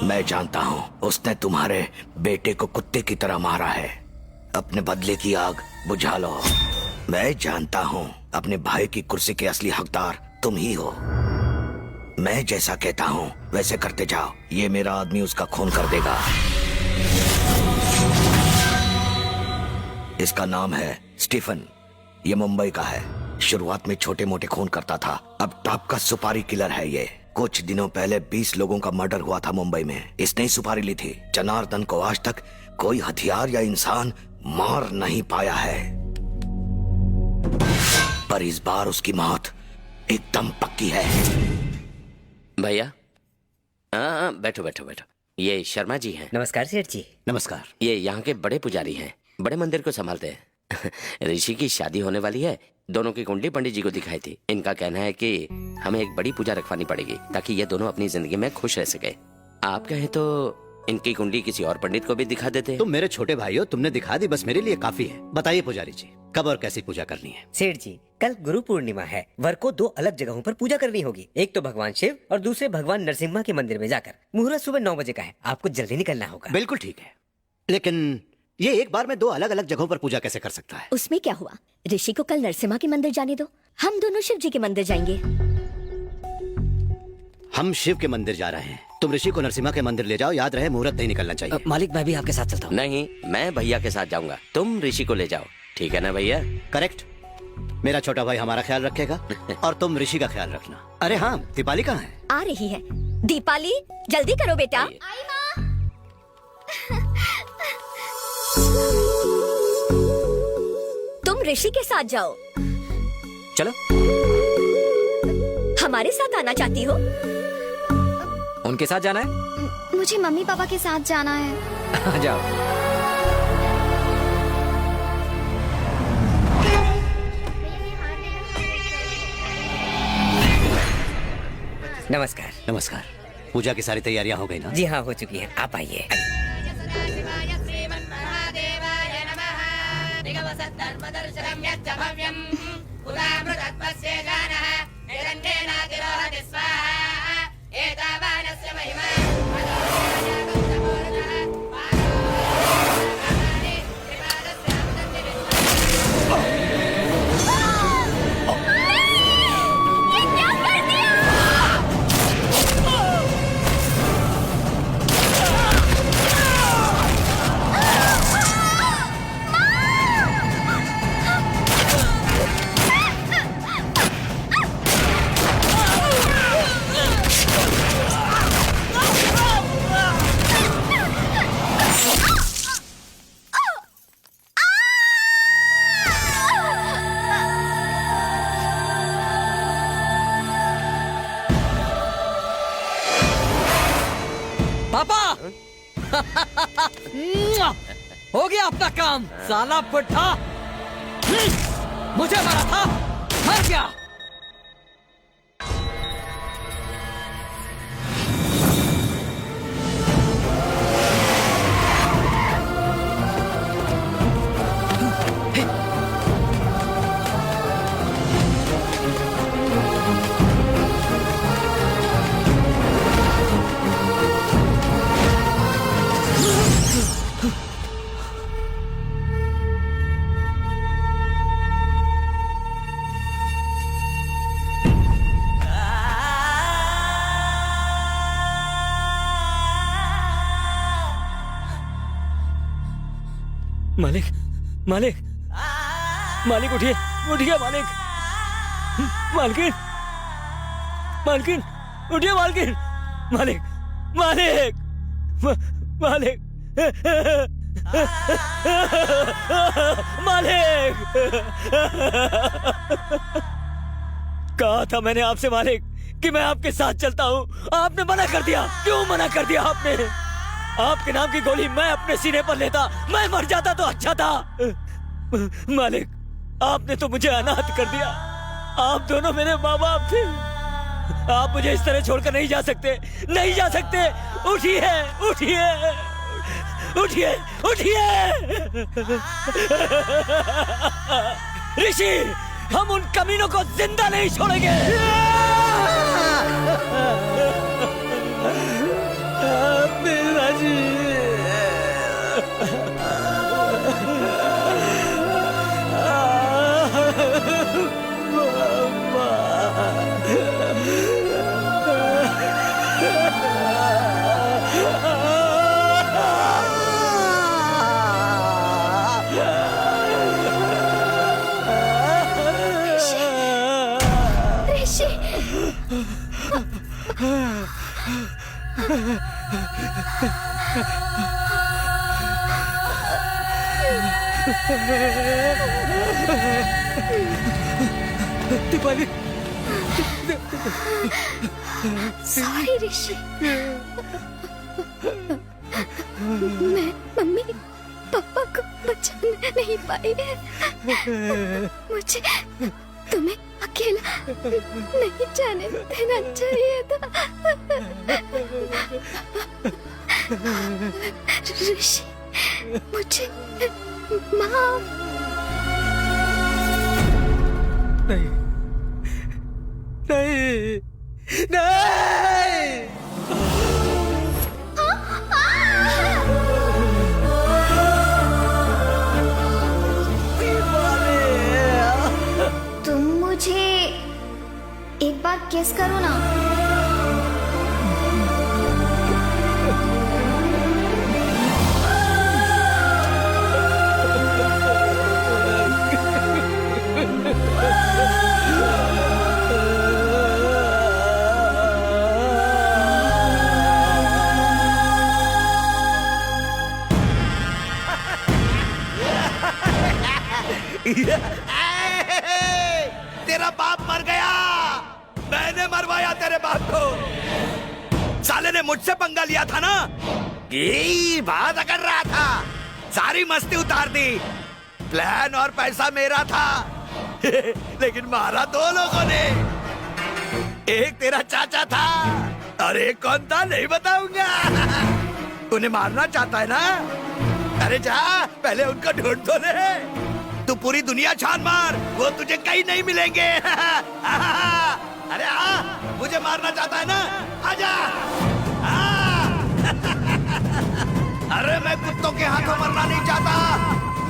मैं जानता हूँ उसने तुम्हारे बेटे को कुत्ते की तरह मारा है। अपने बदले की आग बुझा लो। मैं जानता हूँ अपने भाई की कुर्सी के असली हकदार तुम ही हो। मैं जैसा कहता हूँ वैसे करते जाओ, ये मेरा आदमी उसका खून कर देगा। इसका नाम है स्टीफन, ये मुंबई का है। शुरुआत में छोटे मोटे खून करता था, अब टॉप का सुपारी किलर है ये। कुछ दिनों पहले 20 लोगों का मर्डर हुआ था मुंबई में, इसने ही सुपारी ली थी। जनार्दन को आज तक कोई हथियार या इंसान मार नहीं पाया है, पर इस बार उसकी मौत एकदम पक्की है। भैया, हाँ बैठो बैठो बैठो। ये शर्मा जी हैं। नमस्कार सेठ जी। नमस्कार। ये यहाँ के बड़े पुजारी हैं, बड़े मंदिर को संभालते हैं। ऋषि की शादी होने वाली है, दोनों की कुंडली पंडित जी को दिखाई थी। इनका कहना है कि हमें एक बड़ी पूजा रखवानी पड़ेगी ताकि ये दोनों अपनी जिंदगी में खुश रह सके। आप कहें तो इनकी कुंडली किसी और पंडित को भी दिखा देते। तुम मेरे छोटे भाई हो, तुमने दिखा दी, बस मेरे लिए काफी है। बताइए पुजारी जी, कब और कैसी पूजा करनी है? सेठ जी, कल गुरु पूर्णिमा है। वर को 2 अलग जगहों पर पूजा करनी होगी। एक तो भगवान शिव और दूसरे भगवान नरसिम्हा के मंदिर में जाकर। मुहूर्त सुबह 9 बजे का है, आपको जल्दी निकलना होगा। बिल्कुल ठीक है, लेकिन ये एक बार में 2 अलग अलग जगहों पर पूजा कैसे कर सकता है? उसमें क्या हुआ? ऋषि को कल नरसिम्हा के मंदिर जाने दो, हम दोनों शिव जी के मंदिर जाएंगे। हम शिव के मंदिर जा रहे हैं, तुम ऋषि को नरसिम्हा के मंदिर ले जाओ। याद रहे मुहूर्त नहीं निकलना चाहिए। मालिक, मैं भी आपके साथ चलता हूँ। नहीं, मैं भैया के साथ जाऊंगा, तुम ऋषि को ले जाओ, ठीक है ना भैया? करेक्ट। मेरा छोटा भाई हमारा ख्याल रखेगा और तुम ऋषि का ख्याल रखना। अरे हाँ, दीपाली कहाँ है? आ रही है। दीपाली, जल्दी करो बेटा। आई माँ। तुम ऋषि के साथ जाओ। चलो। हमारे साथ आना चाहती हो? उनके साथ जाना है? मुझे मम्मी पापा के साथ जाना है। आ जाओ। नमस्कार। नमस्कार। पूजा की सारी तैयारियां हो गई ना? जी हाँ, हो चुकी हैं, आप आइए। हो गया अपना काम, साला पुट्ठा। मुझे मारा था, मर गया। मालिक, मालिक, मालिक उठिए, उठिए मालिक, मालकिन, मालकिन, उठिए मालकिन, मालिक, मालिक, मालिक, मालिक, कहा था मैंने आपसे मालिक कि मैं आपके साथ चलता हूँ। आपने मना कर दिया। क्यों मना कर दिया आपने? आपके नाम की गोली मैं अपने सीने पर लेता, मैं मर जाता तो अच्छा था। मालिक, आपने तो मुझे अनाथ कर दिया। आप दोनों मेरे माँ बाप थे। आप मुझे इस तरह छोड़कर नहीं जा सकते, नहीं जा सकते। उठिए, उठिए, उठिए, उठिए। ऋषि, हम उन कमीनों को जिंदा नहीं छोड़ेंगे। मेरा जी, दीपाली, सॉरी ऋषि, मैं मम्मी पापा को बचा नहीं पाई। मुझे तुम्हें अकेला नहीं जाने देना चाहिए था। ऋषि, मुझे माफ। नहीं, नहीं, नहीं। तुम मुझे एक बार किस करो ना। तेरा बाप मर गया। मैंने मरवाया तेरे बाप को। साले ने मुझसे पंगा लिया था ना, बात कर रहा था, सारी मस्ती उतार दी। प्लान और पैसा मेरा था। लेकिन मारा दो लोगों ने। एक तेरा चाचा था और एक कौन था नहीं बताऊंगा। उन्हें मारना चाहता है ना? अरे जा, पहले उनको ढूंढ तो ले। तू पूरी दुनिया छान मार, वो तुझे कहीं नहीं मिलेंगे। अरे मुझे मारना चाहता है ना? आजा। अरे मैं कुत्तों के हाथों मरना नहीं चाहता।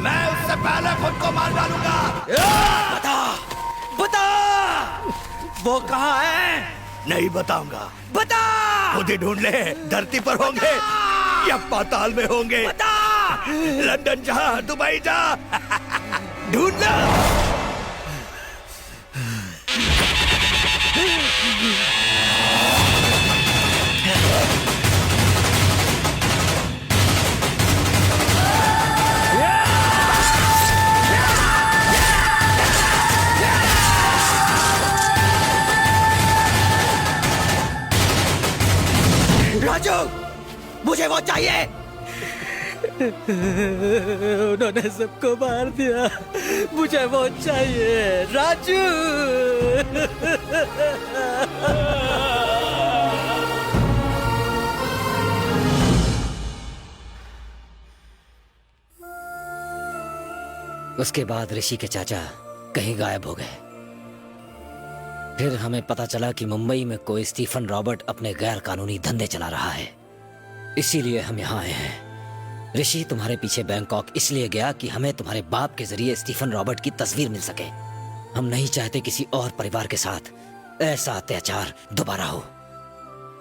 मैं उससे पहले खुद को मार डालूंगा। बता, बता, वो कहाँ है? नहीं बताऊंगा। बता। खुद ही ढूंढ ले। धरती पर होंगे या पाताल में होंगे। बता। लंदन जा, दुबई जा, ढूंढना। राजू, मुझे वो चाहिए। उन्होंने सबको मार दिया, मुझे वो चाहिए। राजू। उसके बाद ऋषि के चाचा कहीं गायब हो गए। फिर हमें पता चला कि मुंबई में कोई स्टीफन रॉबर्ट अपने गैर कानूनी धंधे चला रहा है। इसीलिए हम यहाँ आए हैं। ऋषि तुम्हारे पीछे बैंकॉक इसलिए गया कि हमें तुम्हारे बाप के जरिए स्टीफन रॉबर्ट की तस्वीर मिल सके। हम नहीं चाहते किसी और परिवार के साथ ऐसा अत्याचार दोबारा हो।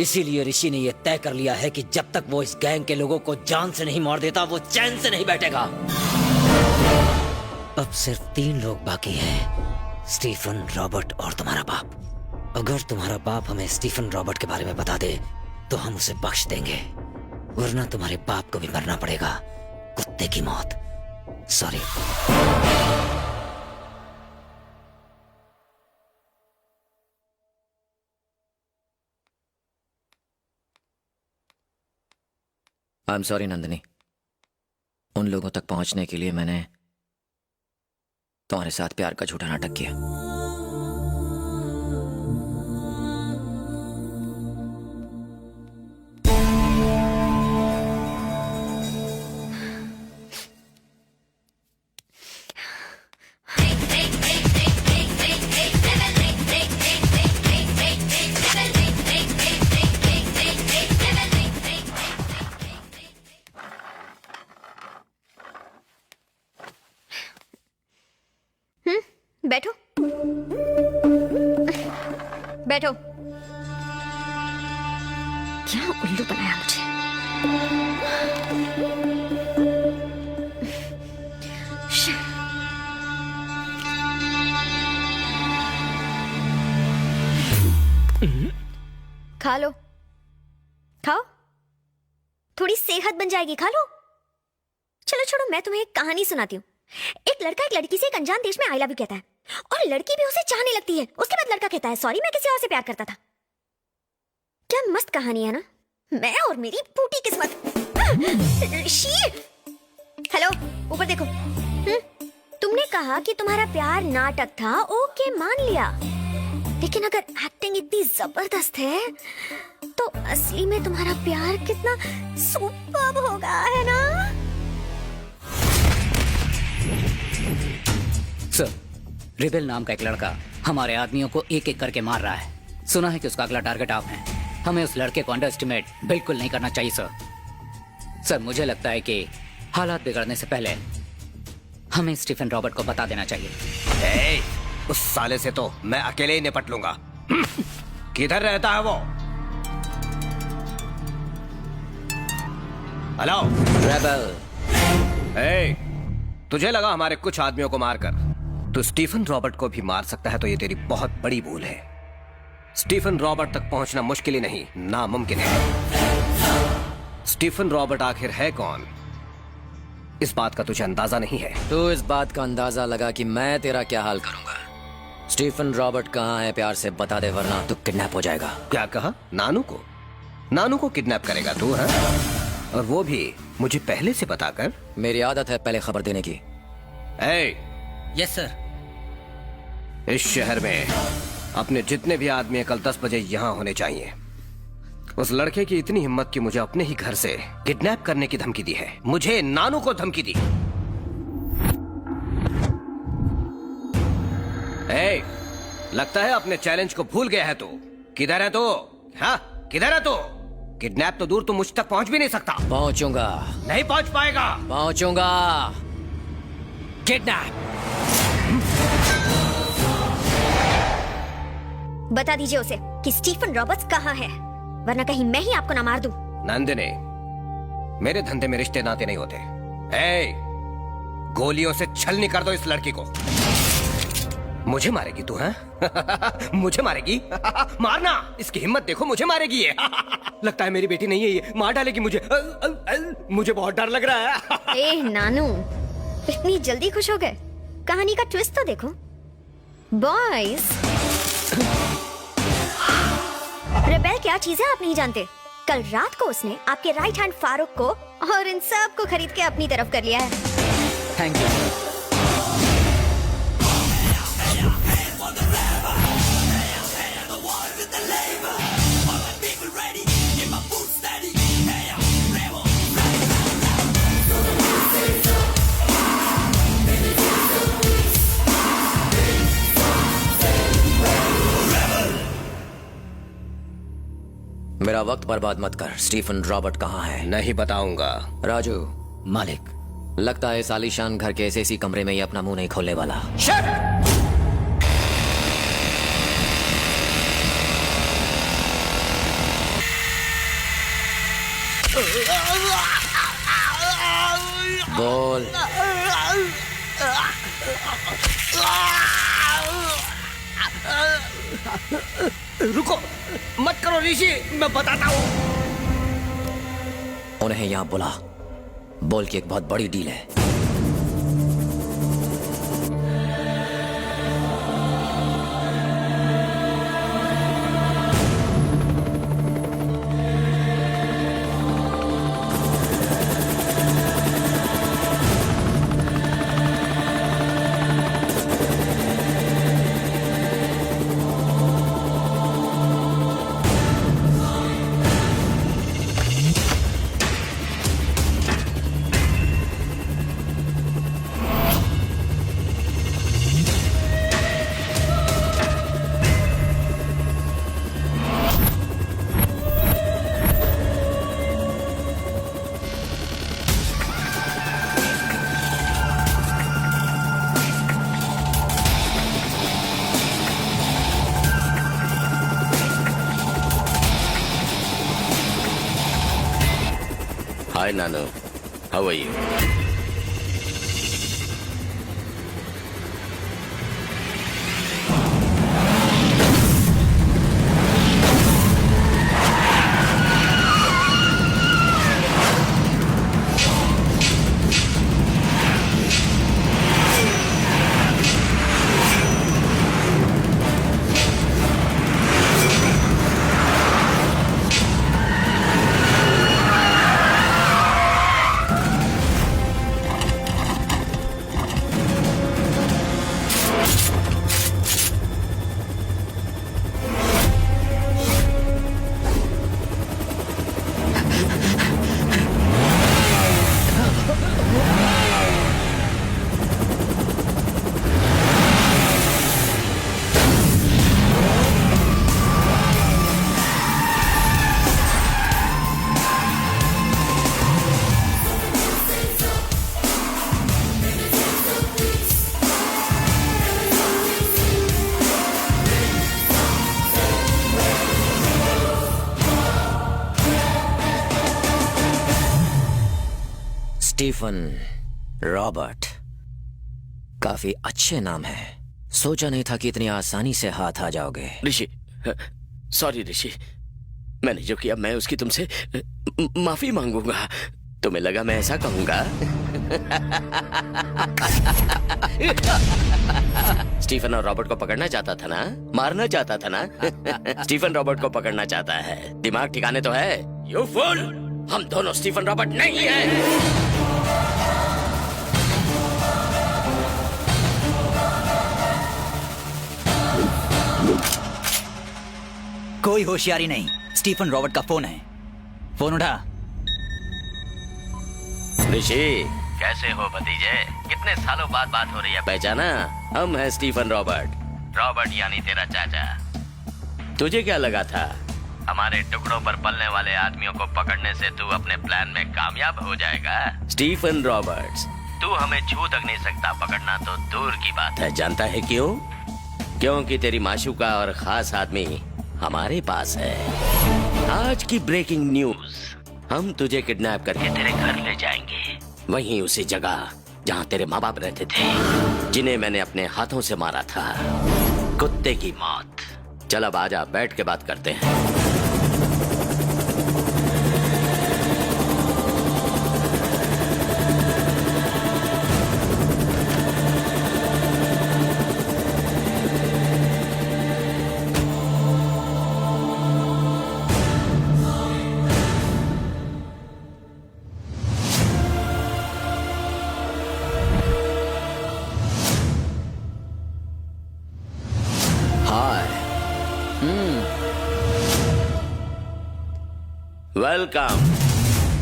इसीलिए ऋषि ने यह तय कर लिया है कि जब तक वो इस गैंग के लोगों को जान से नहीं मार देता, वो चैन से नहीं बैठेगा। अब सिर्फ 3 लोग बाकी हैं, स्टीफन, रॉबर्ट और तुम्हारा बाप। अगर तुम्हारा बाप हमें स्टीफन रॉबर्ट के बारे में बता दे तो हम उसे बख्श देंगे, वरना तुम्हारे बाप को भी मरना पड़ेगा, कुत्ते की मौत। Sorry. I am sorry Nandini, उन लोगों तक पहुंचने के लिए मैंने तुम्हारे साथ प्यार का झूठा नाटक किया। बैठो बैठो। क्या उल्लू बनाया मुझे। खा लो, खाओ, थोड़ी सेहत बन जाएगी, खा लो। चलो छोड़ो, मैं तुम्हें एक कहानी सुनाती हूँ। एक लड़का एक लड़की से एक अनजान देश में आई लव यू कहता है और लड़की भी उसे चाहने लगती है। उसके बाद लड़का कहता है सॉरी, मैं किसी और से प्यार करता था। क्या मस्त कहानी है ना, मैं और मेरी फूटी किस्मत। शी, हेलो, ऊपर देखो। तुमने कहा कि तुम्हारा प्यार नाटक था, ओके मान लिया, लेकिन अगर एक्टिंग इतनी जबरदस्त है तो असली में तुम्हारा प्यार कितना सुपर्ब होगा, है ना? सर, रिबेल नाम का एक लड़का हमारे आदमियों को एक एक करके मार रहा है। सुना है कि उसका अगला टारगेट आप हैं। हमें उस लड़के को अंडर एस्टिमेट बिल्कुल नहीं करना चाहिए सर। सर, मुझे लगता है कि हालात बिगड़ने से पहले हमें स्टीफन रॉबर्ट को बता देना चाहिए। उस साले से तो मैं अकेले ही निपट लूंगा। किधर रहता है वो? Hello rebel. तुझे लगा हमारे कुछ आदमियों को मारकर तो स्टीफन रॉबर्ट को भी मार सकता है, तो ये तेरी बहुत बड़ी भूल है। स्टीफन रॉबर्ट तक पहुंचना मुश्किल ही नहीं, नामुमकिन है। स्टीफन रॉबर्ट आखिर है कौन, इस बात का तुझे अंदाजा नहीं है। तो इस बात का अंदाजा लगा कि मैं तेरा क्या हाल करूंगा। स्टीफन रॉबर्ट कहाँ है, प्यार से बता दे, वरना तू किडनैप हो जाएगा। क्या कहा? नानू को? नानू को किडनैप करेगा तू, है? और वो भी मुझे पहले से बताकर? मेरी आदत है पहले खबर देने की। Yes sir. इस शहर में अपने जितने भी आदमी कल 10 बजे यहाँ होने चाहिए। उस लड़के की इतनी हिम्मत कि मुझे अपने ही घर से किडनैप करने की धमकी दी है। मुझे नानू को धमकी दी। लगता है अपने चैलेंज को भूल गया है तू। किधर है तू? हाँ, किधर है तू? किडनैप तो दूर, तू मुझ तक पहुंच भी नहीं सकता। पहुंचूंगा। नहीं पहुंच पाएगा। पहुंचूंगा। किडनैप। बता दीजिए उसे कि स्टीफन रॉबर्ट्स कहाँ है, वरना कहीं मैं ही आपको ना मार दूं। नंदिनी, मेरे धंधे में रिश्ते नाते नहीं होते। गोलियों से छलनी कर दो इस लड़की को। मुझे मारेगी तू, हैं? मुझे मारेगी? मारना, इसकी हिम्मत देखो, मुझे मारेगी ये। लगता है मेरी बेटी नहीं है ये, मार डालेगी मुझे। मुझे बहुत डर लग रहा है। ए नानू, इतनी जल्दी खुश हो गए? कहानी का ट्विस्ट तो देखो। बॉयज, रेबेल क्या चीज है आप नहीं जानते। कल रात को उसने आपके राइट हैंड फारूक को और इन सब को खरीद के अपनी तरफ कर लिया है। Thank you. मेरा वक्त बर्बाद मत कर। स्टीफन रॉबर्ट कहाँ है? नहीं बताऊंगा। राजू। मालिक। लगता है इस आलीशान घर के ऐसे कमरे में ही अपना मुंह नहीं खोलने वाला। बोल। रुको, मत करो ऋषि, मैं बताता हूँ। उन्हें यहाँ बुला, बोल के एक बहुत बड़ी डील है। Hi, Nanu. How are you? Stephen Robert, काफी अच्छे नाम है। सोचा नहीं था कि इतनी आसानी से हाथ आ जाओगे। ऋषि, सॉरी ऋषि, मैंने जो किया मैं उसकी तुमसे माफी मांगूंगा। तुम्हें लगा मैं ऐसा कहूंगा? स्टीफन और रॉबर्ट को पकड़ना चाहता था ना, मारना चाहता था ना? स्टीफन रॉबर्ट को पकड़ना चाहता है। दिमाग ठिकाने तो है? यू फूल, हम दोनों स्टीफन रॉबर्ट नहीं हैं। कोई होशियारी नहीं, स्टीफन रॉबर्ट का फोन है। फोन उठा। ऋषि, कैसे हो भतीजे? कितने सालों बाद बात हो रही है। पहचाना? हम हैं स्टीफन रॉबर्ट। रॉबर्ट यानी तेरा चाचा। तुझे क्या लगा था हमारे टुकड़ों पर पलने वाले आदमियों को पकड़ने से तू अपने प्लान में कामयाब हो जाएगा? स्टीफन रॉबर्ट्स, तू हमें छू तक नहीं सकता, पकड़ना तो दूर की बात है। जानता है क्यों? क्योंकि तेरी माशूका और खास आदमी हमारे पास है। आज की ब्रेकिंग न्यूज, हम तुझे किडनैप करके तेरे घर ले जाएंगे, वहीं उसी जगह जहां तेरे माँ बाप रहते थे, जिन्हें मैंने अपने हाथों से मारा था। कुत्ते की मौत। चल अब आजा, बैठ के बात करते हैं। वेलकम।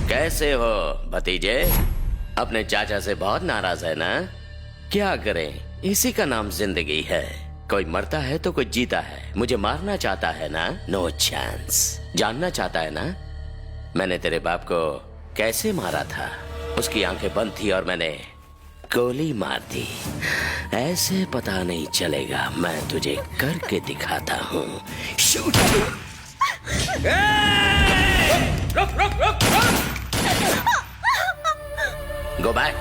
कैसे हो भतीजे? अपने चाचा से बहुत नाराज है ना? क्या करें, इसी का नाम जिंदगी है। कोई मरता है तो कोई जीता है। मुझे मारना चाहता है ना? No chance. जानना चाहता है ना मैंने तेरे बाप को कैसे मारा था? उसकी आंखें बंद थी और मैंने गोली मार दी। ऐसे पता नहीं चलेगा, मैं तुझे करके दिखाता हूँ। शूट। रुक रुक रुक रुक। Go back,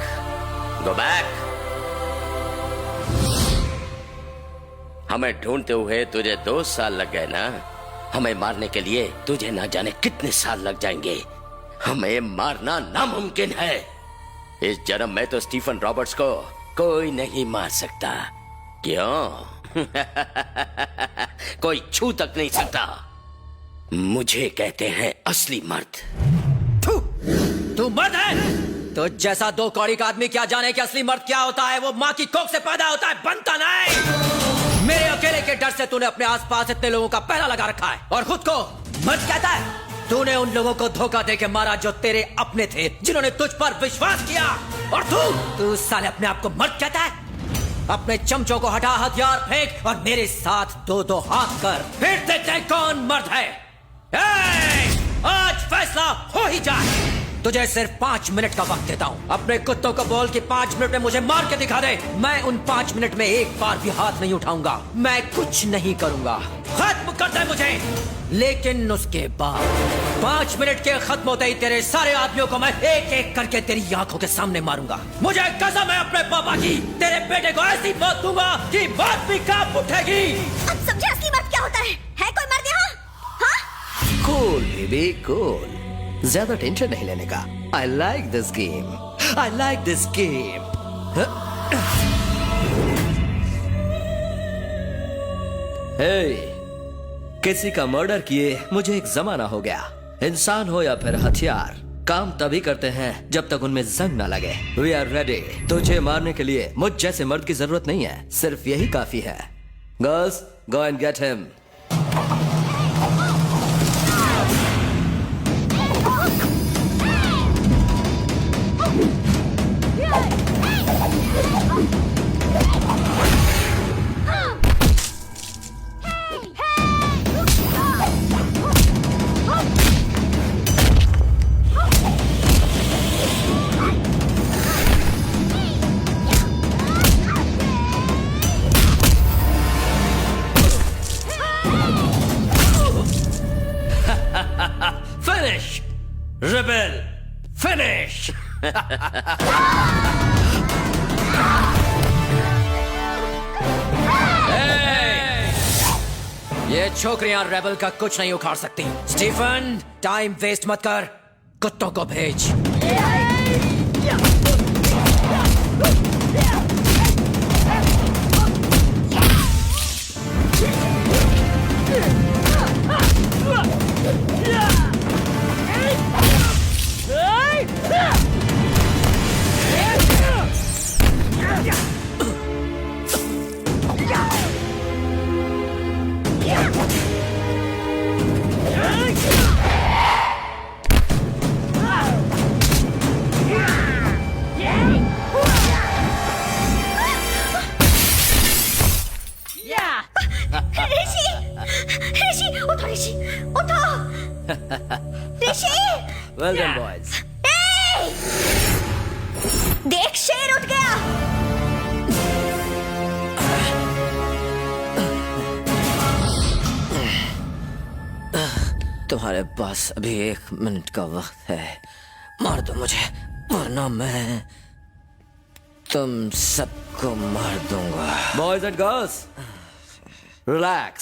go back. हमें ढूंढते हुए तुझे 2 साल लग गए ना? हमें मारने के लिए तुझे ना जाने कितने साल लग जाएंगे। हमें मारना नामुमकिन है। इस जन्म में तो स्टीफन रॉबर्ट्स को कोई नहीं मार सकता। क्यों? कोई छू तक नहीं सकता। मुझे कहते हैं असली मर्द। तू मर्द है? तो जैसा दो कौड़ी का आदमी क्या जाने कि असली मर्द क्या होता है? वो माँ की कोख से पैदा होता है, बनता नहीं। मेरे अकेले के डर से तूने अपने आसपास इतने लोगों का पहरा लगा रखा है और खुद को मर्द कहता है। तूने उन लोगों को धोखा देके मारा जो तेरे अपने थे, जिन्होंने तुझ पर विश्वास किया। और तू साले अपने आप को मर्द कहता है? अपने चमचों को हटा, हथियार फेंक और मेरे साथ दो दो हाथ कर, फिर देखते हैं कौन मर्द है। आज फैसला हो ही जाए। तुझे सिर्फ 5 मिनट का वक्त देता हूँ। अपने कुत्तों को बोल कि 5 मिनट में मुझे मार के दिखा दे। मैं उन 5 मिनट में एक बार भी हाथ नहीं उठाऊंगा। मैं कुछ नहीं करूंगा। खत्म कर दे मुझे। लेकिन उसके बाद 5 मिनट के खत्म होते ही तेरे सारे आदमियों को मैं एक एक करके तेरी आंखों के सामने मारूंगा। मुझे कसम है अपने पापा की, तेरे बेटे को ऐसी मौत दूंगा कि बात भी कांप उठेगी। अब समझे असली मर्द क्या होता है कोई मर्द यहाँ? हाँ? कूल बेबी कूल, ज्यादा टेंशन नहीं लेने का। I like this game, I like this game. किसी का मर्डर किए मुझे एक जमाना हो गया। इंसान हो या फिर हथियार, काम तभी करते हैं जब तक उनमें जंग ना लगे। We are ready. तुझे मारने के लिए मुझ जैसे मर्द की जरूरत नहीं है, सिर्फ यही काफी है। Girls, go and get him. Finish! Rebel! Finish! ये छोकरियां रेबल का कुछ नहीं उखाड़ सकती। स्टीफन, टाइम वेस्ट मत कर, कुत्तों को भेज। ऋषि, उठो ऋषि, उठो। ऋषि! Well done, boys. देख, शेर उठ गया। तुम्हारे पास अभी 1 मिनट का वक्त है। मार दो मुझे, वरना मैं तुम सबको मार दूंगा। Boys and girls, relax.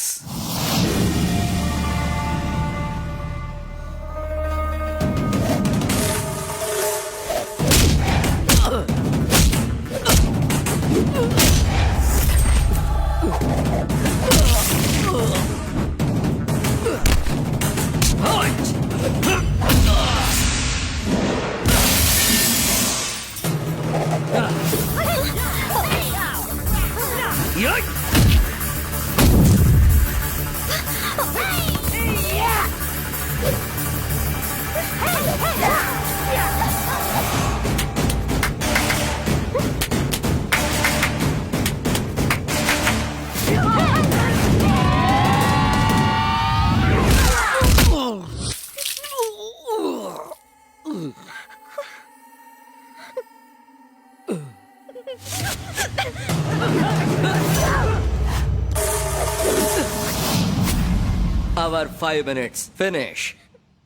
Our 5 minutes finish.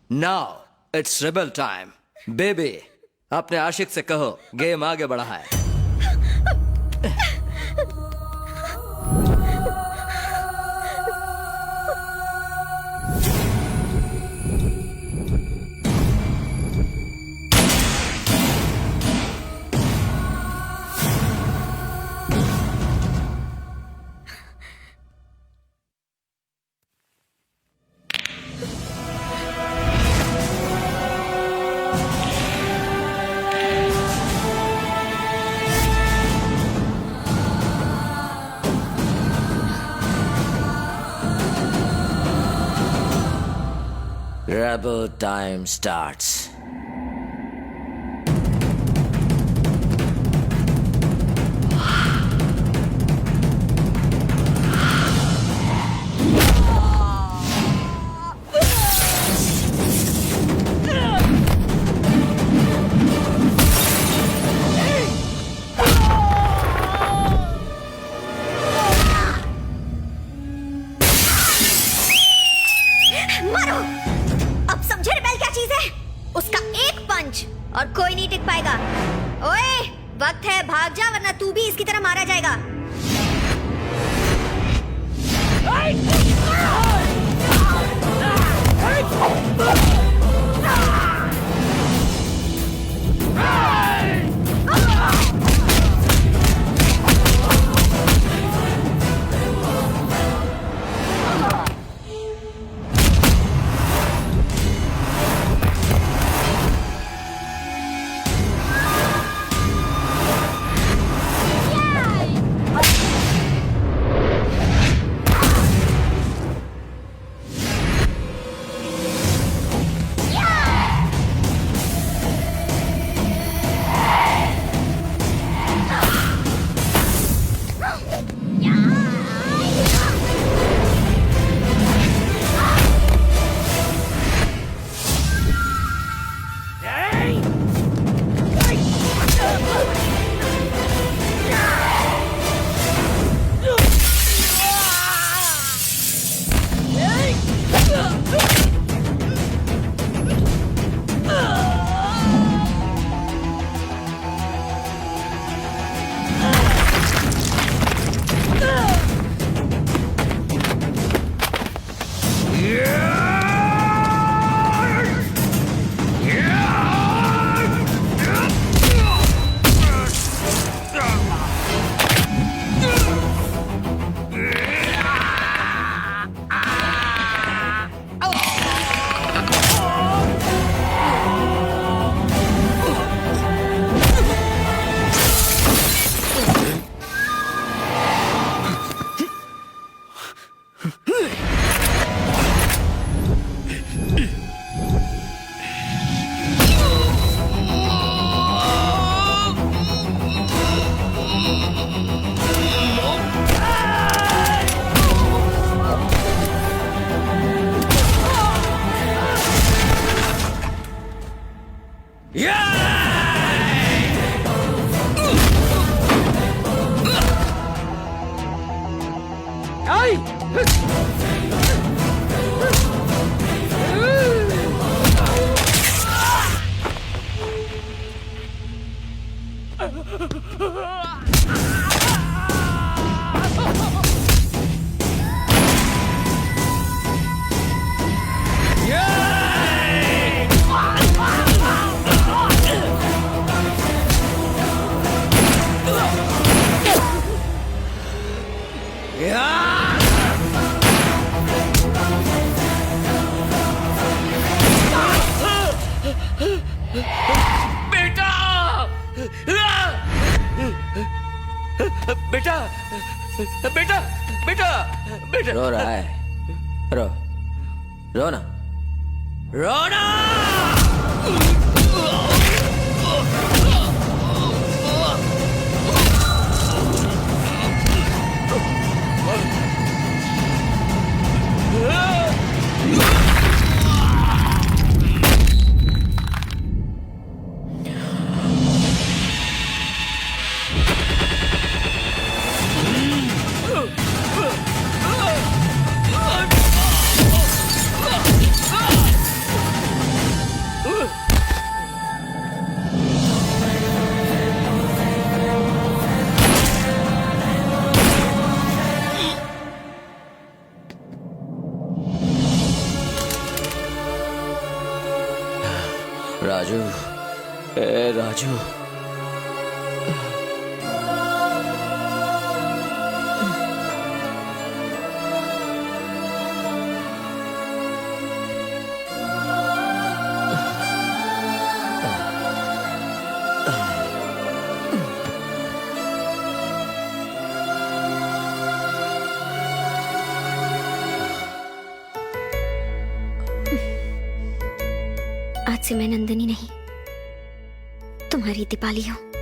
Now it's rebel time. Baby, अपने आशिक से कहो गेम आगे बढ़ा है। Trouble time starts. मारो। अब समझे रिबेल क्या चीज है? उसका एक पंच और कोई नहीं टिक पाएगा। ओए, वक्त है, भाग जा वरना तू भी इसकी तरह मारा जाएगा। बेटा बेटा बेटा बेटा रो रहा है, रो रो ना, रो ना। राजू, ए राजू, आज से मैं नंदनी नहीं, तुम्हारी दीपाली हूं।